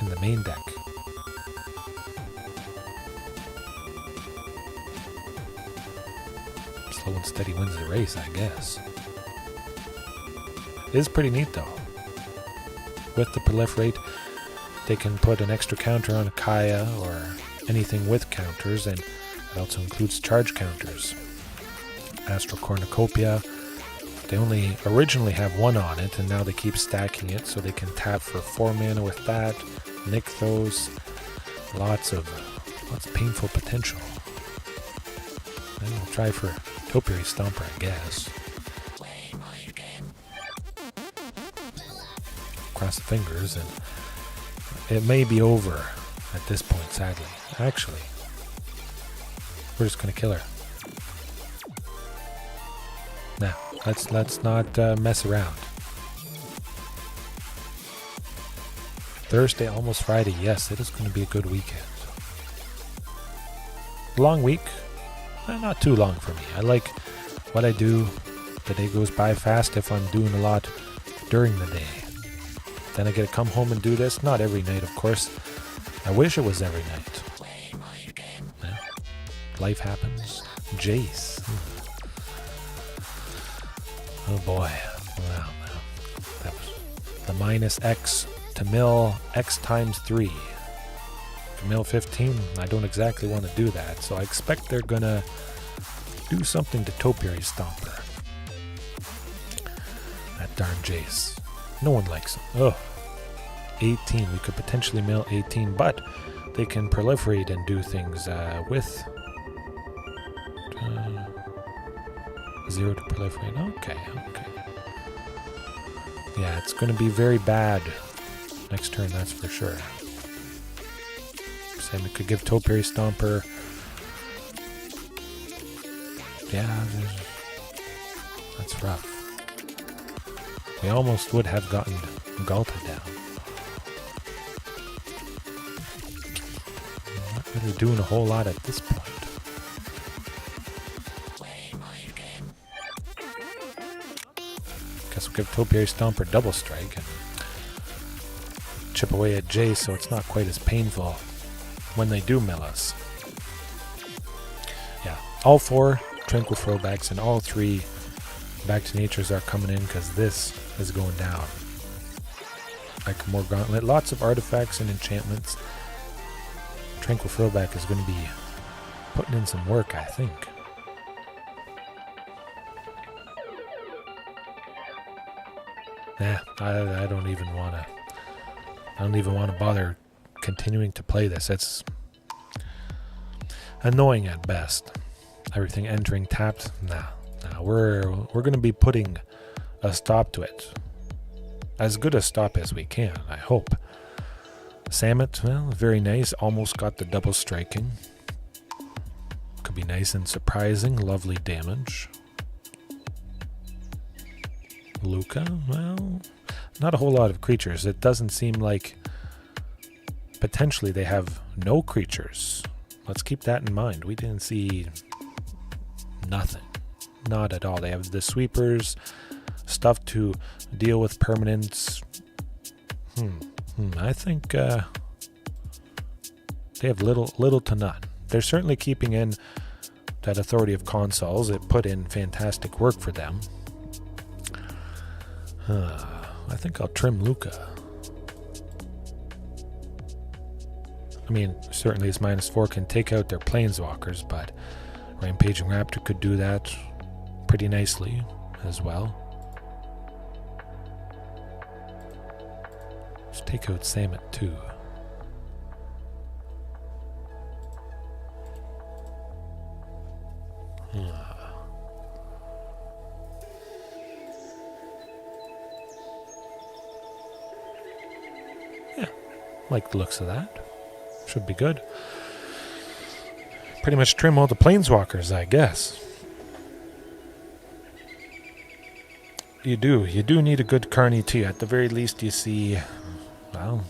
[SPEAKER 1] in the main deck. Slow and steady wins the race, I guess. It is pretty neat though. With the Proliferate, they can put an extra counter on a Kaya or anything with counters, and it also includes charge counters. Astral Cornucopia, they only originally have 1 on it, and now they keep stacking it so they can tap for 4 mana with that, Nykthos, lots of painful potential. And we'll try for Topiary Stomper, I guess. Cross the fingers, and it may be over at this point, sadly. Actually, we're just gonna kill her. Now, let's not mess around. Thursday, almost Friday. Yes, it is going to be a good weekend. Long week, not too long for me. I like what I do. The day goes by fast if I'm doing a lot during the day. Then I get to come home and do this. Not every night, of course. I wish it was every night. Yeah. Life happens. Jace. Oh boy. Wow. That was the minus X to mill X times 3. To mill 15, I don't exactly want to do that. So I expect they're gonna Do something to Topiary Stomper. That darn Jace. No one likes him. Ugh. 18. We could potentially mill 18, but they can proliferate and do things with 0 to proliferate. Okay. Yeah, it's going to be very bad next turn, that's for sure. Same, we could give Topiary Stomper. Yeah, that's rough. We almost would have gotten Ghalta down. Not really doing a whole lot at this point. Guess we'll give Topiary Stomper double strike and chip away at Jace so it's not quite as painful when they do mill us. Yeah, all 4 Tranquil Throwbacks and all 3 Back to Natures are coming in because this is going down. Like more Gauntlet, lots of artifacts and enchantments. Tranquil Throwback is going to be putting in some work, I think. Nah, I don't even want to. I don't even want to bother continuing to play this. It's annoying at best. Everything entering tapped. Nah. We're going to be putting a stop to it. As good a stop as we can, I hope. Samet, well, very nice. Almost got the double striking. Could be nice and surprising. Lovely damage. Lukka, well, not a whole lot of creatures. It doesn't seem like potentially they have no creatures. Let's keep that in mind. We didn't see nothing. Not at all. They have the sweepers, stuff to deal with permanents. I think they have little to none. They're certainly keeping in that Authority of Consoles. It put in fantastic work for them. I think I'll trim Lukka. I mean, certainly his -4 can take out their Planeswalkers, but Rampaging Raptor could do that pretty nicely as well. Let's take out Samet too. Yeah, like the looks of that. Should be good. Pretty much trim all the Planeswalkers, I guess. You do need a good Carney too. At the very least, you see, well,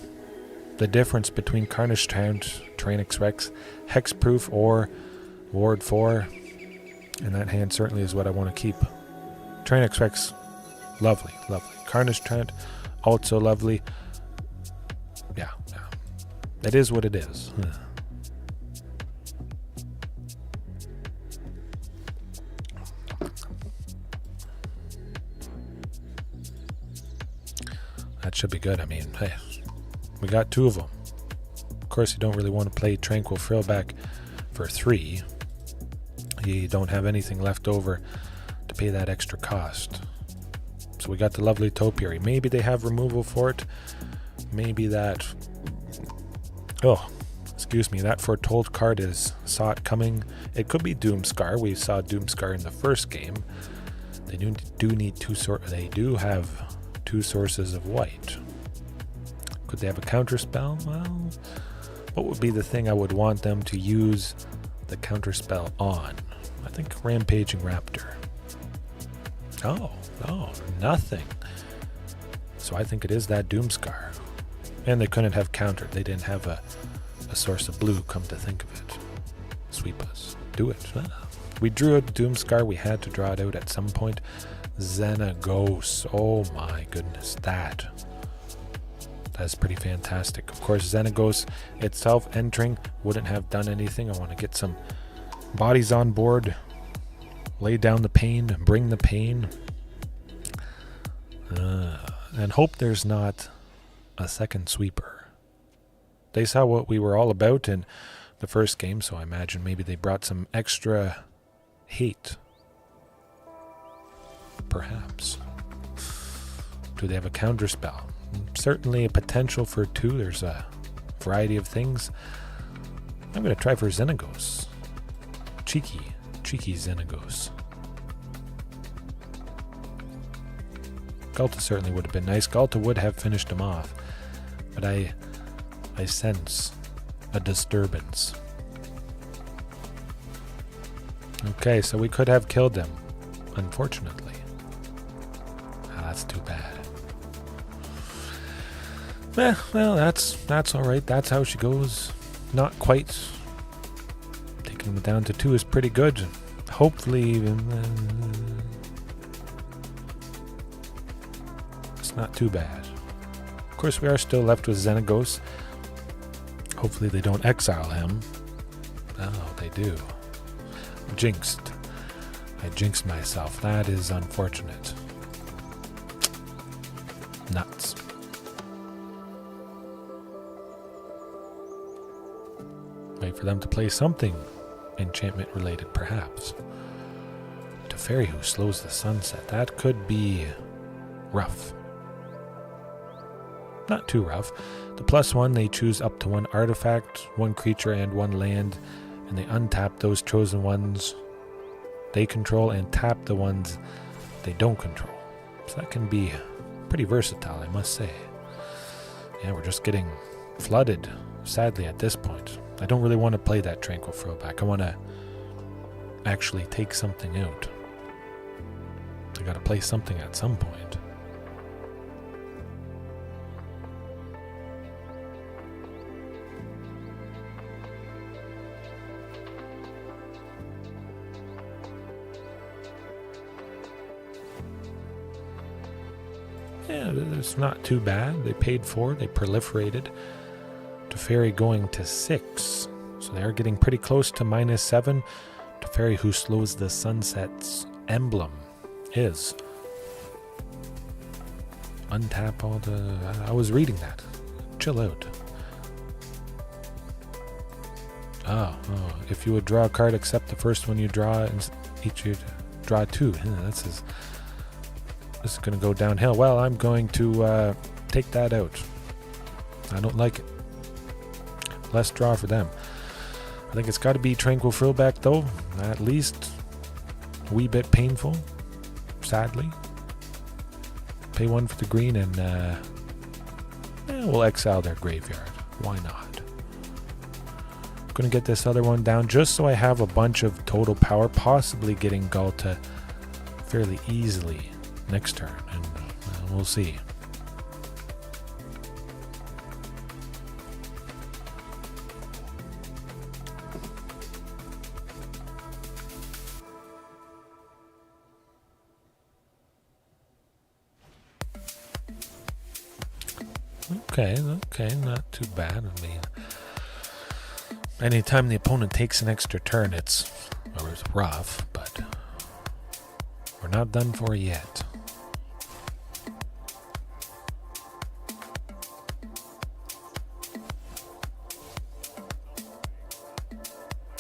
[SPEAKER 1] the difference between Carnage Tyrant, Tyrranax Rex, Hexproof, or Ward 4. And that hand certainly is what I want to keep. Tyrranax Rex, lovely. Carnage Tyrant, also lovely. Yeah. It is what it is. That should be good. I mean, hey, we got 2 of them. Of course, you don't really want to play Tranquil Throwback for 3. You don't have anything left over to pay that extra cost. So we got the lovely Topiary. Maybe they have removal for it. Maybe that... Oh, excuse me. That Foretold card saw it coming. It could be Doomscar. We saw Doomscar in the first game. They do need 2 They do have 2 sources of white. Could they have a counterspell? Well, what would be the thing I would want them to use the counterspell on? I think Rampaging Raptor. Oh, nothing. So I think it is that Doomscar. And they couldn't have countered. They didn't have a source of blue, come to think of it. Sweep us. Do it. We drew a Doomscar. We had to draw it out at some point. Xenagos. Oh my goodness. That's pretty fantastic. Of course, Xenagos itself entering wouldn't have done anything. I want to get some bodies on board. Lay down the pain. Bring the pain. And hope there's not a second sweeper. They saw what we were all about in the first game, so I imagine maybe they brought some extra hate? Perhaps. Do they have a counter spell? Certainly a potential for 2. There's a variety of things. I'm going to try for Xenagos. Cheeky Xenagos. Ghalta certainly would have been nice. Ghalta would have finished him off. But I sense a disturbance. Okay, so we could have killed him, unfortunately. That's too bad. Well, that's all right. That's how she goes. Not quite. Taking him down to 2 is pretty good. Hopefully, it's not too bad. Of course, we are still left with Xenagos. Hopefully, they don't exile him. Oh, they do. Jinxed. I jinxed myself. That is unfortunate. Nuts. Wait for them to play something enchantment related, perhaps. Teferi who slows the sunset. That could be rough. Not too rough. The +1, they choose up to 1 artifact, 1 creature, and 1 land, and they untap those chosen ones they control and tap the ones they don't control. So that can be pretty versatile, I must say. Yeah, we're just getting flooded, sadly, at this point. I don't really want to play that Tranquil Throwback. I want to actually take something out. I got to play something at some point. Yeah, it's not too bad. They paid 4. They proliferated. Teferi going to 6. So they are getting pretty close to -7. Teferi who slows the sunset's emblem is untap all the... I was reading that. Chill out. Oh, if you would draw a card except the first one you draw, and each you draw 2. This is going to go downhill. Well, I'm going to take that out. I don't like it. Less draw for them. I think it's got to be Tranquil Throwback, though. At least a wee bit painful, sadly. Pay 1 for the green, and we'll exile their graveyard. Why not? Going to get this other one down just so I have a bunch of total power, possibly getting Ghalta fairly easily next turn, and we'll see. Okay, not too bad. I mean, anytime the opponent takes an extra turn, it's rough, but we're not done for yet.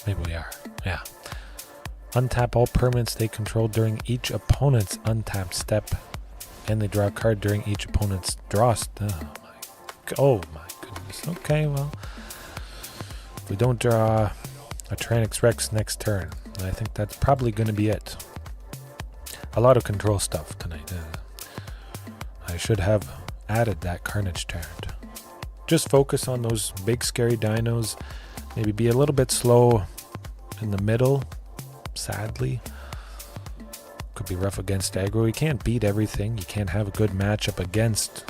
[SPEAKER 1] Maybe we are. Yeah. Untap all permanents they control during each opponent's untapped step, and they draw a card during each opponent's draw step. Oh my goodness. Okay, well, if we don't draw a Tyrranax Rex next turn, I think that's probably going to be it. A lot of control stuff tonight. I should have added that Carnage Tyrant. Just focus on those big scary dinos. Maybe be a little bit slow in the middle, sadly. Could be rough against aggro. You can't beat everything. You can't have a good matchup against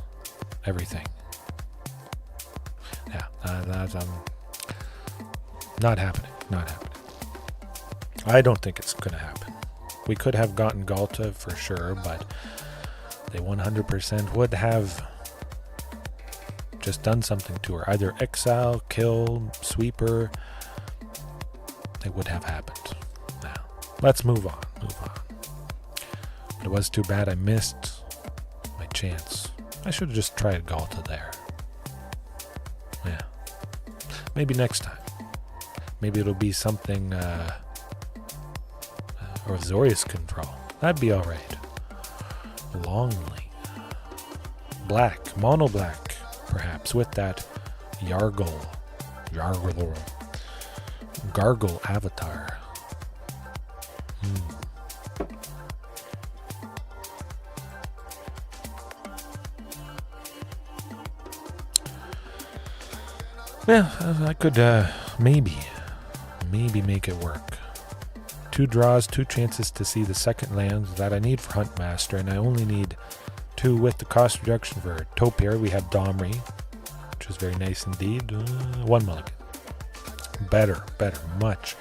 [SPEAKER 1] everything. Yeah, that's not happening. Not happening. I don't think it's going to happen. We could have gotten Ghalta for sure, but they 100% would have just done something to her. Either exile, kill, sweeper. They would have happened. Now, let's move on. But it was too bad I missed my chance. I should have just tried Ghalta there. Yeah. Maybe next time. Maybe it'll be something Or Azorius control. That'd be alright. Lonely. Black. Mono black. Perhaps with that Gargle avatar. Yeah, I could maybe make it work. 2 draws, 2 chances to see the second land that I need for Huntmaster, and I only need 2 with the cost reduction for Topiary. We have Domri, which is very nice indeed. 1 mulligan. Better, much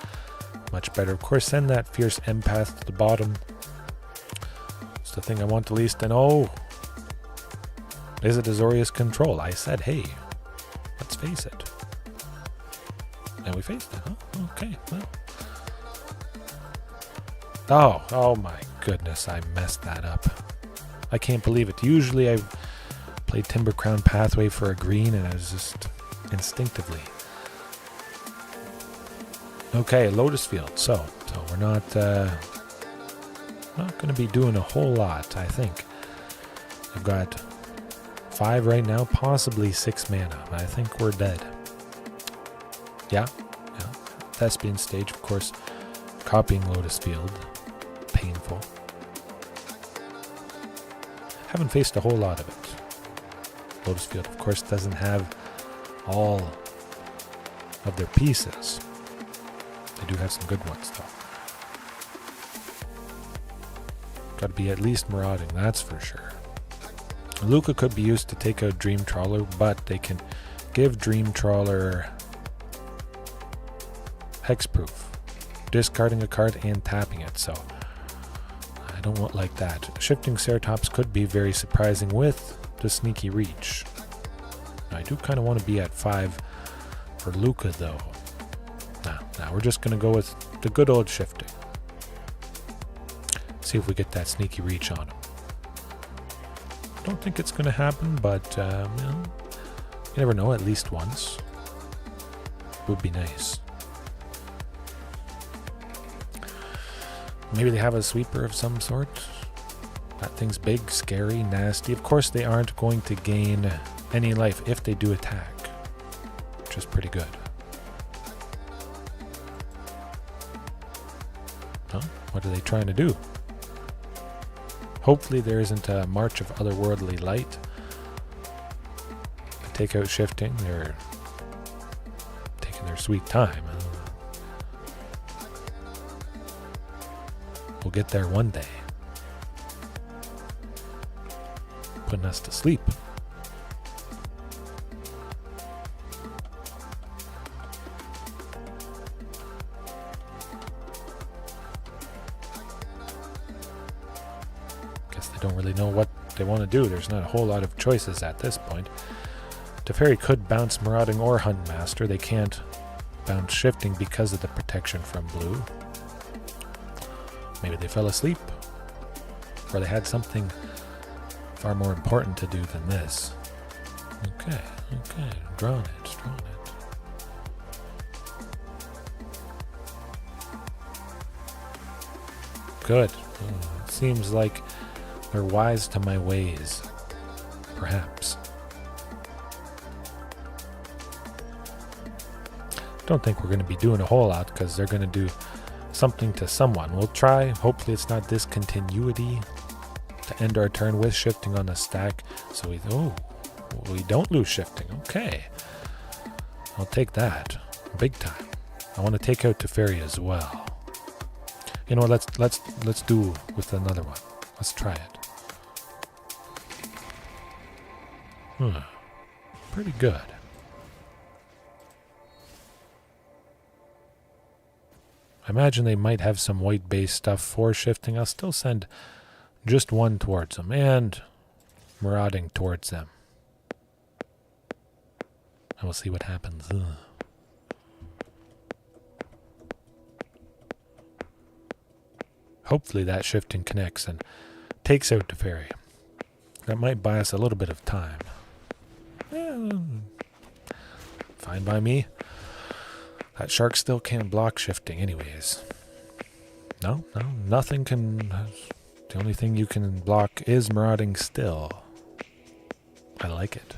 [SPEAKER 1] better. Of course, send that Fierce Empath to the bottom. It's the thing I want the least. And oh, is it Azorius control? I said, hey, let's face it. And we faced it, huh? Okay, well. Oh my goodness, I messed that up. I can't believe it. Usually I play Timber Crown Pathway for a green, and I was just instinctively. Okay, Lotus Field. So we're not going to be doing a whole lot, I think. I've got 5 right now, possibly 6 mana. But I think we're dead. Yeah. Thespian stage, of course. Copying Lotus Field. Painful. Haven't faced a whole lot of it. Lotus Field, of course, doesn't have all of their pieces. They do have some good ones, though. Got to be at least Marauding, that's for sure. Lukka could be used to take out Dream Trawler, but they can give Dream Trawler hexproof, discarding a card and tapping it, so I don't like that. Shifting Ceratops could be very surprising with the Sneaky Reach. I do kind of want to be at 5 for Lukka, though. Now we're just going to go with the good old shifting. See if we get that Sneaky Reach on him. Don't think it's going to happen, but you never know, at least once. Would be nice. Maybe they have a sweeper of some sort. That thing's big, scary, nasty. Of course, they aren't going to gain any life if they do attack, which is pretty good. Huh? What are they trying to do? Hopefully there isn't a March of Otherworldly Light. They take out shifting. They're taking their sweet time. We'll get there one day. Putting us to sleep. Guess they don't really know what they want to do. There's not a whole lot of choices at this point. Teferi could bounce Marauding or Huntmaster. They can't bounce Shifting because of the protection from blue. Maybe they fell asleep, or they had something far more important to do than this. Okay, drawing it. Good. It seems like they're wise to my ways, perhaps. Don't think we're going to be doing a whole lot, because they're going to do something to someone. We'll try. Hopefully it's not discontinuity to end our turn with shifting on the stack. So we don't lose shifting. Okay. I'll take that. Big time. I want to take out Teferi as well. You know what, let's do with another one. Let's try it. Pretty good. I imagine they might have some white-based stuff for shifting. I'll still send just one towards them, and Marauding towards them. And we'll see what happens. Hopefully that shifting connects and takes out Teferi. That might buy us a little bit of time. Fine by me. That shark still can't block shifting anyways. No, nothing can... The only thing you can block is Marauding still. I like it.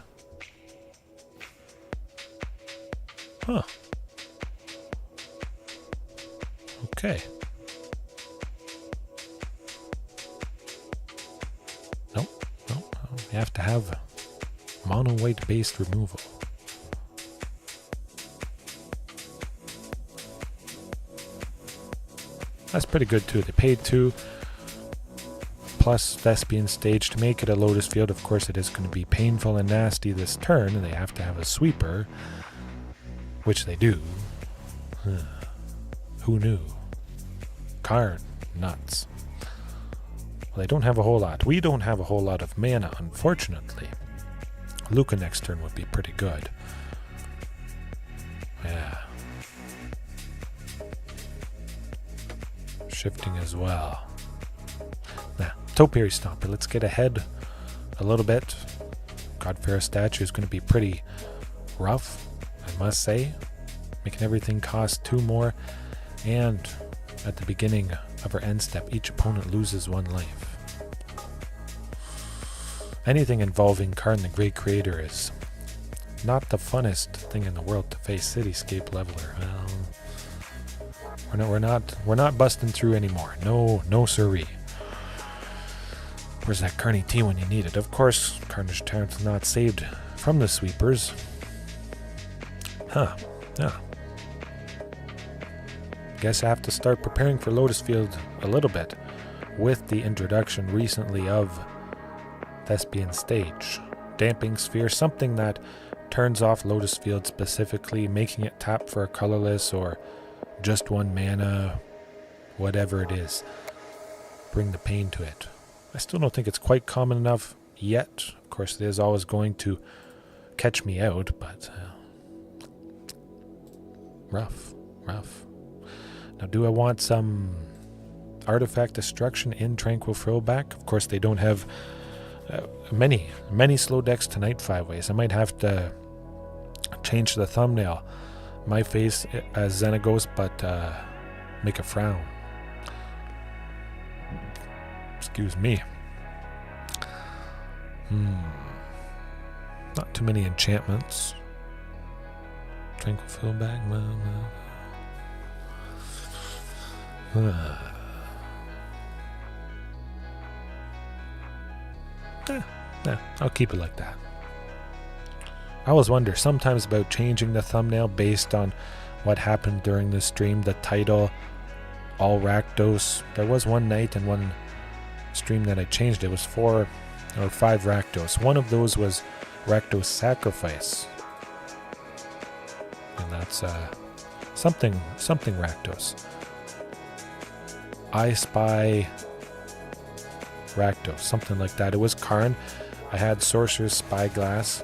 [SPEAKER 1] Huh. Okay. Nope. You have to have mono white based removal. That's pretty good too. They paid 2 plus Thespian Stage to make it a Lotus field. Of course, it is going to be painful and nasty this turn, and they have to have a sweeper, which they do. Who knew? Karn, nuts. Well, they don't have a whole lot. We don't have a whole lot of mana, unfortunately. Lukka next turn would be pretty good. Yeah. Shifting as well. Now, Topiary Stomper. Let's get ahead a little bit. Godfair statue is going to be pretty rough, I must say. Making everything cost 2 more. And at the beginning of our end step, each opponent loses 1 life. Anything involving Karn the Great Creator is not the funnest thing in the world to face Cityscape Leveler. Well, we're not busting through anymore. No siree. Where's that Carney T when you need it? Of course, Carnage Tyrant's not saved from the sweepers. Yeah. Guess I have to start preparing for Lotus Field a little bit with the introduction recently of Thespian Stage. Damping Sphere, something that turns off Lotus Field specifically, making it tap for a colorless or just 1 mana, whatever it is. Bring the pain to it. I still don't think it's quite common enough yet. Of course, it is always going to catch me out, but rough. Now, do I want some artifact destruction in Tranquil Throwback? Of course, they don't have many slow decks tonight 5 ways. I might have to change the thumbnail. My face as Xenagos, but make a frown. Excuse me. Not too many enchantments. Tranquil Throwback. I'll keep it like that. I always wonder sometimes about changing the thumbnail based on what happened during the stream. The title, all Rakdos. There was one night and one stream that I changed. It was 4 or 5 Rakdos. One of those was Rakdos Sacrifice. And that's something Rakdos. I Spy Rakdos, something like that. It was Karn. I had Sorcerer's Spyglass,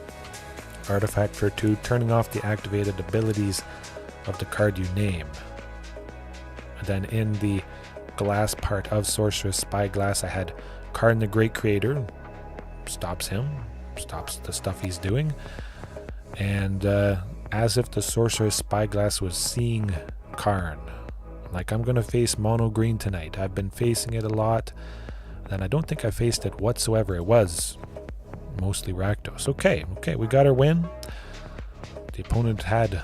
[SPEAKER 1] artifact for 2, turning off the activated abilities of the card you name. And then in the glass part of Sorcerer's Spyglass, I had Karn the Great Creator, stops the stuff he's doing. And as if the Sorcerer's Spyglass was seeing Karn. Like, I'm going to face mono green tonight. I've been facing it a lot. And I don't think I faced it whatsoever. It was mostly Rakdos. Okay, we got our win. The opponent had a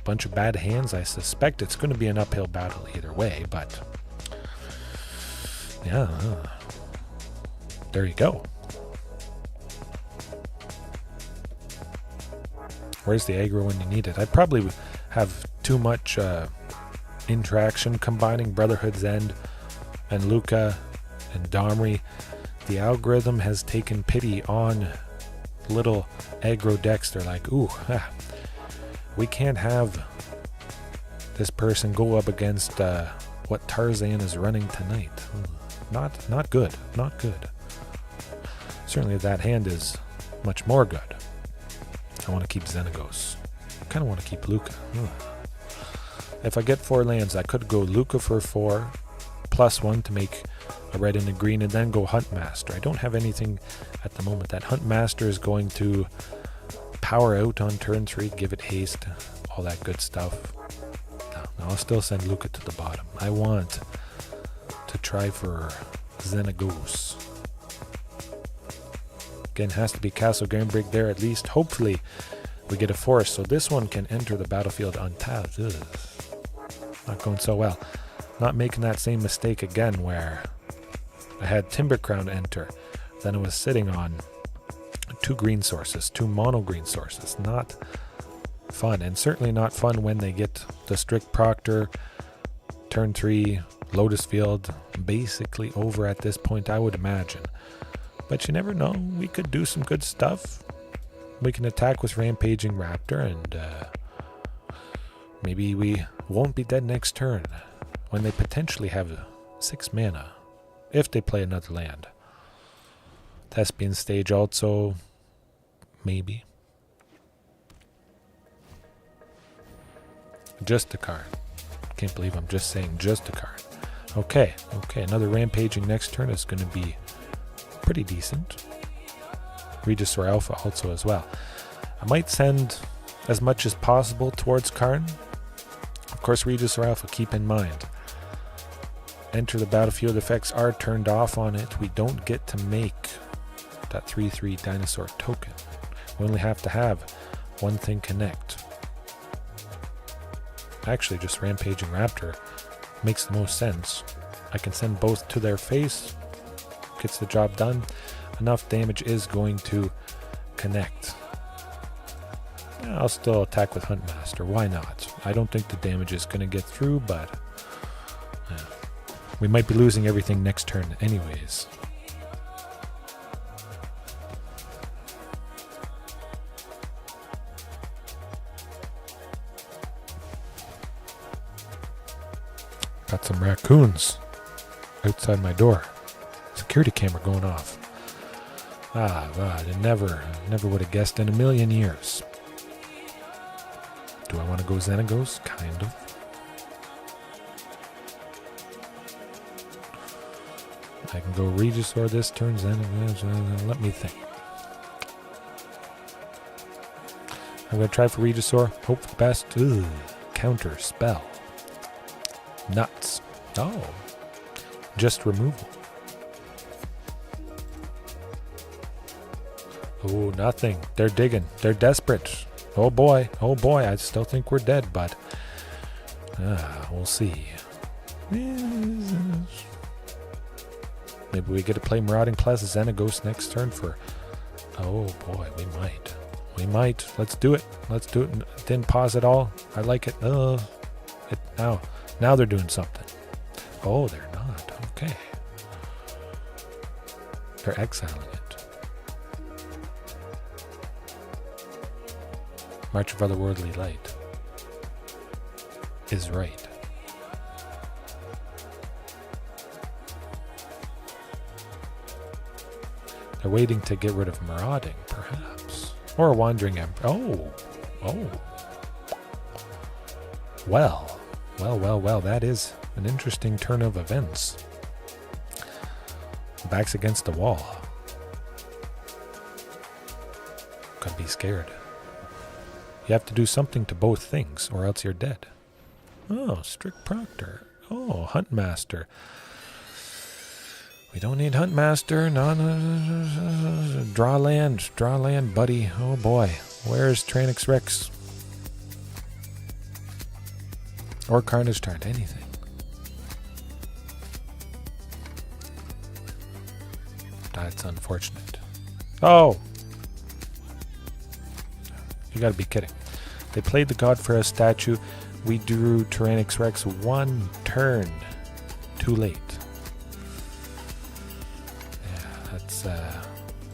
[SPEAKER 1] bunch of bad hands. I suspect it's going to be an uphill battle either way, but yeah, there you go. Where's the aggro when you need it? I probably have too much interaction combining Brotherhood's End and Lukka and Domri. The algorithm has taken pity on little aggro decks. They're like, we can't have this person go up against what Tarzan is running tonight. Not good. Certainly that hand is much more good. I want to keep Xenagos. I kind of want to keep Lukka. If I get 4 lands, I could go Lukka for 4, +1 to make a red and a green, and then go Huntmaster. I don't have anything at the moment. That Huntmaster is going to power out on turn 3, give it haste, all that good stuff. No, I'll still send Lukka to the bottom. I want to try for Xenagos. Again, has to be Castle Garenbrig there at least. Hopefully we get a forest, so this one can enter the battlefield untapped. Ugh. Not going so well. Not making that same mistake again where I had Timber Crown enter. Then it was sitting on 2 green sources, 2 mono green sources. Not fun, and certainly not fun when they get the Strict Proctor, turn 3, Lotus Field, basically over at this point, I would imagine. But you never know, we could do some good stuff. We can attack with Rampaging Raptor, and maybe we won't be dead next turn when they potentially have 6 mana, if they play another land. Thespian Stage also, maybe. Just a card. Can't believe I'm just saying just a card. Okay, another Rampaging next turn is going to be pretty decent. Regisaur Alpha also as well. I might send as much as possible towards Karn. Of course, Regisaur Alpha, keep in mind. Enter the battlefield effects are turned off on it. We don't get to make that 3/3 Dinosaur token. We only have to have one thing connect. Actually, just Rampaging Raptor makes the most sense. I can send both to their face. Gets the job done. Enough damage is going to connect. Yeah, I'll still attack with Huntmaster. Why not? I don't think the damage is going to get through, but we might be losing everything next turn anyways. Got some raccoons outside my door. Security camera going off. I never would have guessed in a million years. Do I want to go Xenagos? Kind of. I can go Regisaur this turn, Xenagos. Let me think. I'm going to try for Regisaur. Hope for the best. Ugh. Counter spell. Nuts. Oh. Just removal. Oh, nothing. They're digging. They're desperate. Oh boy. I still think we're dead, but we'll see. Maybe we get to play Marauding plus Xenagos next turn for... Oh boy, we might. Let's do it. Didn't pause at all. I like it. Now they're doing something. Oh, they're not. Okay. They're exiling it. March of Otherworldly Light is right. They're waiting to get rid of Marauding, perhaps. Or a Wandering Emperor. Oh. Well, that is an interesting turn of events. Back's against the wall. Could be scared. You have to do something to both things, or else you're dead. Oh, Strict Proctor. Oh, Huntmaster. We don't need Huntmaster. No. Draw land, buddy. Oh boy. Where's Tyrranax Rex? Or Carnage Tyrant, anything. That's unfortunate. Oh! You gotta be kidding. They played the Godfrey statue. We drew Tyrranax Rex 1 turn too late. Yeah,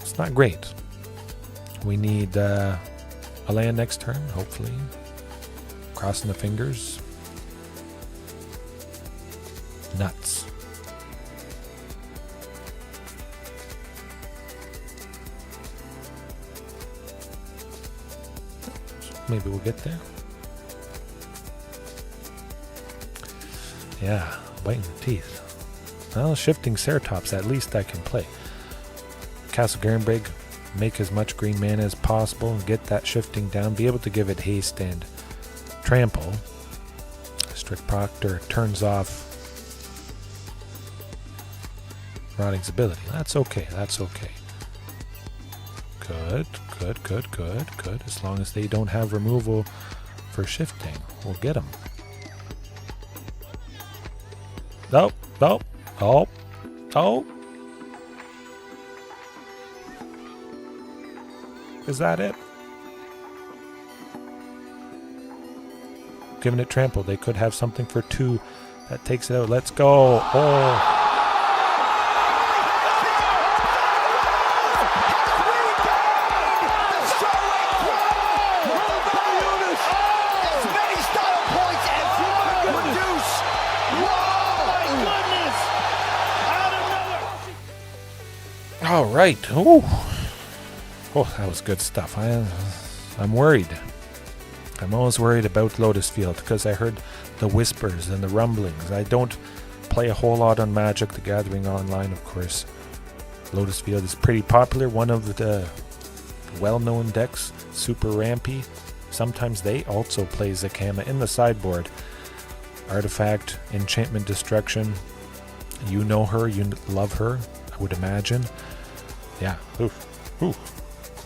[SPEAKER 1] it's not great. We need a land next turn, hopefully. Crossing the fingers. Nuts. Maybe we'll get there. Yeah, biting the teeth. Well, Shifting Ceratops, at least I can play. Castle Garenbrig, make as much green mana as possible and get that shifting down. Be able to give it haste and trample. Strict Proctor turns off Marauding's ability. That's okay. That's okay. Good, good, good, good, good. As long as they don't have removal for shifting, we'll get them. Nope, nope, oh, oh. Is that it? Giving it trample. They could have something for 2 that takes it out. Let's go. Oh. All right. Ooh. Oh, that was good stuff. I'm worried. I'm always worried about Lotus Field because I heard the whispers and the rumblings. I don't play a whole lot on Magic the Gathering online, of course. Lotus Field is pretty popular. One of the well-known decks, super rampy. Sometimes they also play Zakama in the sideboard. Artifact, Enchantment Destruction. You know her, you love her, I would imagine. Yeah. Oof. Oof.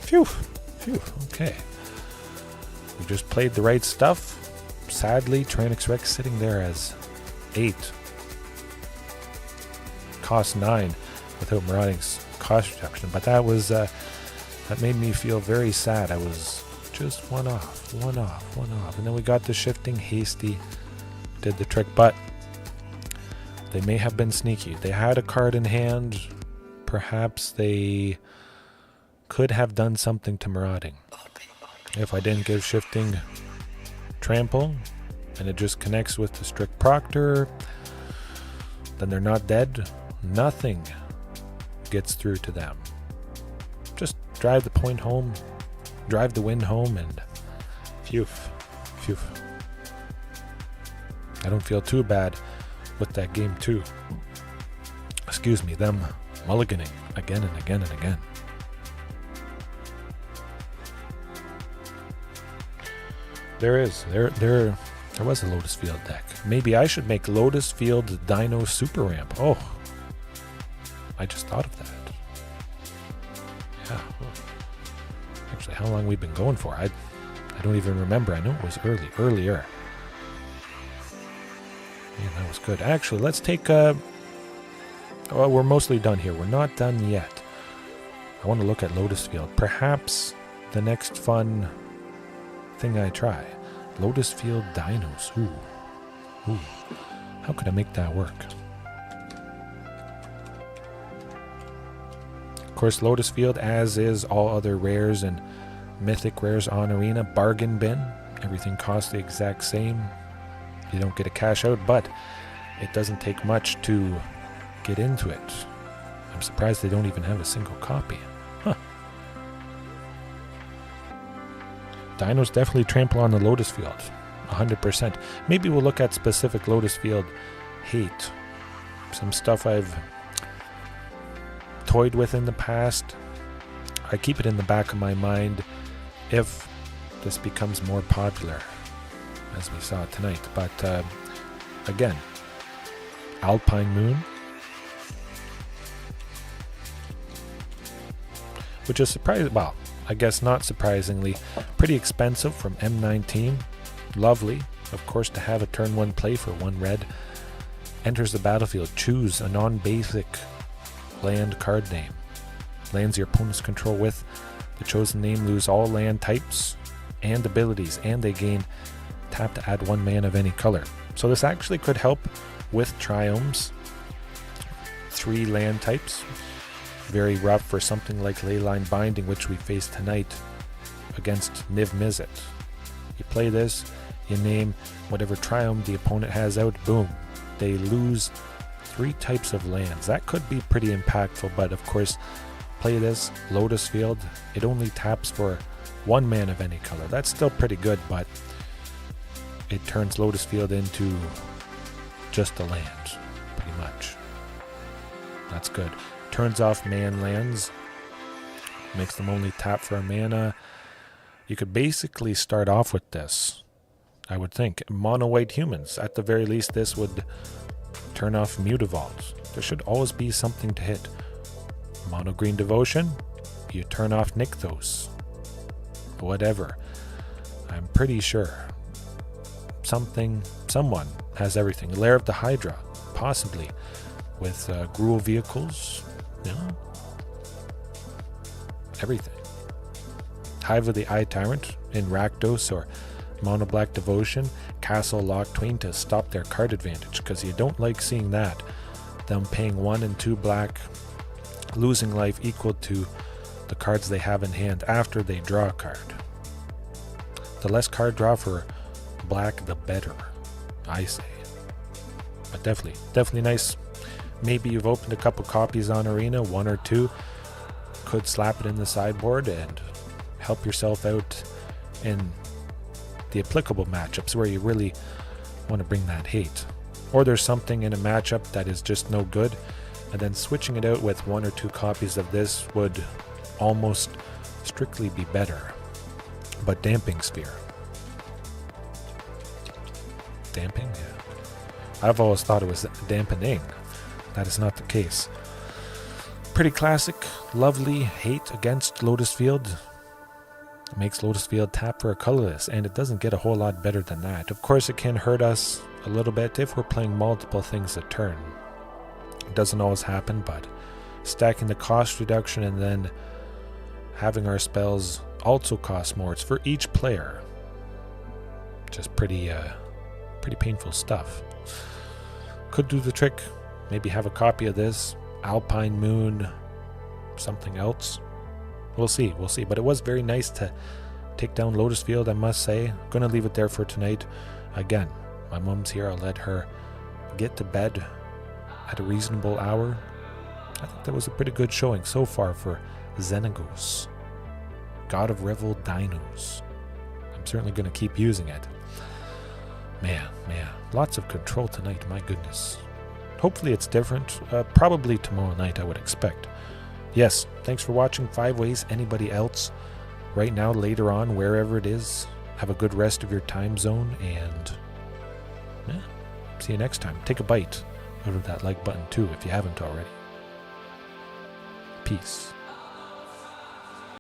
[SPEAKER 1] Phew. Phew. Okay. We just played the right stuff. Sadly, Tyrranax Rex sitting there as 8. Cost 9 without Marauding's cost reduction. But that was that made me feel very sad. I was just one off. And then we got the shifting hasty. Did the trick, but they may have been sneaky. They had a card in hand. Perhaps they could have done something to Marauding. If I didn't give shifting trample and it just connects with the strict proctor, then they're not dead. Nothing gets through to them. Just drive the point home, drive the win home, and phew. I don't feel too bad with that game too. Excuse me, them mulliganing again and again and again. There was a Lotus Field deck. Maybe I should make Lotus Field Dino Super Ramp. Oh, I just thought of that. Yeah. Actually, how long we've been going for? I don't even remember. I know it was earlier. Man, that was good. Actually, let's take well, we're mostly done here. We're not done yet. I want to look at Lotus Field. Perhaps the next fun thing I try. Lotus Field Dinos. Ooh. How could I make that work? Of course, Lotus Field, as is all other rares and mythic rares on Arena, bargain bin. Everything costs the exact same. You don't get a cash out, but it doesn't take much to get into it. I'm surprised they don't even have a single copy. Huh. Dinos definitely trample on the Lotus Field. 100%. Maybe we'll look at specific Lotus Field hate. Some stuff I've toyed with in the past. I keep it in the back of my mind if this becomes more popular, as we saw tonight. But again, Alpine Moon, which is surprising. Well, I guess not surprisingly, pretty expensive from M19. Lovely, of course, to have a turn 1 play for 1 red. Enters the battlefield. Choose a non-basic land card name. Lands your opponents control with the chosen name lose all land types and abilities, and they gain tap to add 1 mana of any color. So this actually could help with triomes. 3 land types. Very rough for something like Leyline Binding, which we faced tonight against Niv Mizzet. You play this, you name whatever triome the opponent has out, boom. They lose 3 types of lands. That could be pretty impactful, but of course, play this, Lotus Field, it only taps for 1 mana of any color. That's still pretty good, but it turns Lotus Field into just a land, pretty much. That's good. Turns off man lands, makes them only tap for a mana. You could basically start off with this, I would think. Mono white humans. At the very least, this would Turn off Mutavault. There should always be something to hit. Mono Green Devotion, you turn off Nykthos. Whatever. I'm pretty sure someone has everything. Lair of the Hydra, possibly, with Gruul vehicles. Yeah. Everything. Hive of the Eye Tyrant in Rakdos or Mono Black Devotion. Castle Lock Twain to stop their card advantage, because you don't like seeing that. Them paying 1 and 2 black, losing life equal to the cards they have in hand after they draw a card. The less card draw for black, the better, I say. But definitely nice. Maybe you've opened a couple copies on Arena, 1 or 2. Could slap it in the sideboard and help yourself out in the applicable matchups where you really want to bring that hate. Or there's something in a matchup that is just no good, and then switching it out with 1 or 2 copies of this would almost strictly be better. But Damping Sphere. Damping? Yeah. I've always thought it was dampening. That is not the case. Pretty classic, lovely hate against Lotus Field. It makes Lotus Field tap for a colorless, and it doesn't get a whole lot better than that. Of course, it can hurt us a little bit if we're playing multiple things a turn. It doesn't always happen, but stacking the cost reduction and then having our spells also cost more. It's for each player. Just pretty painful stuff. Could do the trick. Maybe have a copy of this. Alpine Moon, something else. We'll see. But it was very nice to take down Lotus Field, I must say. I'm going to leave it there for tonight. Again, my mom's here. I'll let her get to bed at a reasonable hour. I think that was a pretty good showing so far for Xenagos, God of Revel Dinos. I'm certainly going to keep using it. Man, lots of control tonight, my goodness. Hopefully it's different. Probably tomorrow night, I would expect. Yes, thanks for watching 5 Ways. Anybody else right now, later on, wherever it is, have a good rest of your time zone, and yeah, see you next time. Take a bite out of that like button too if you haven't already. Peace.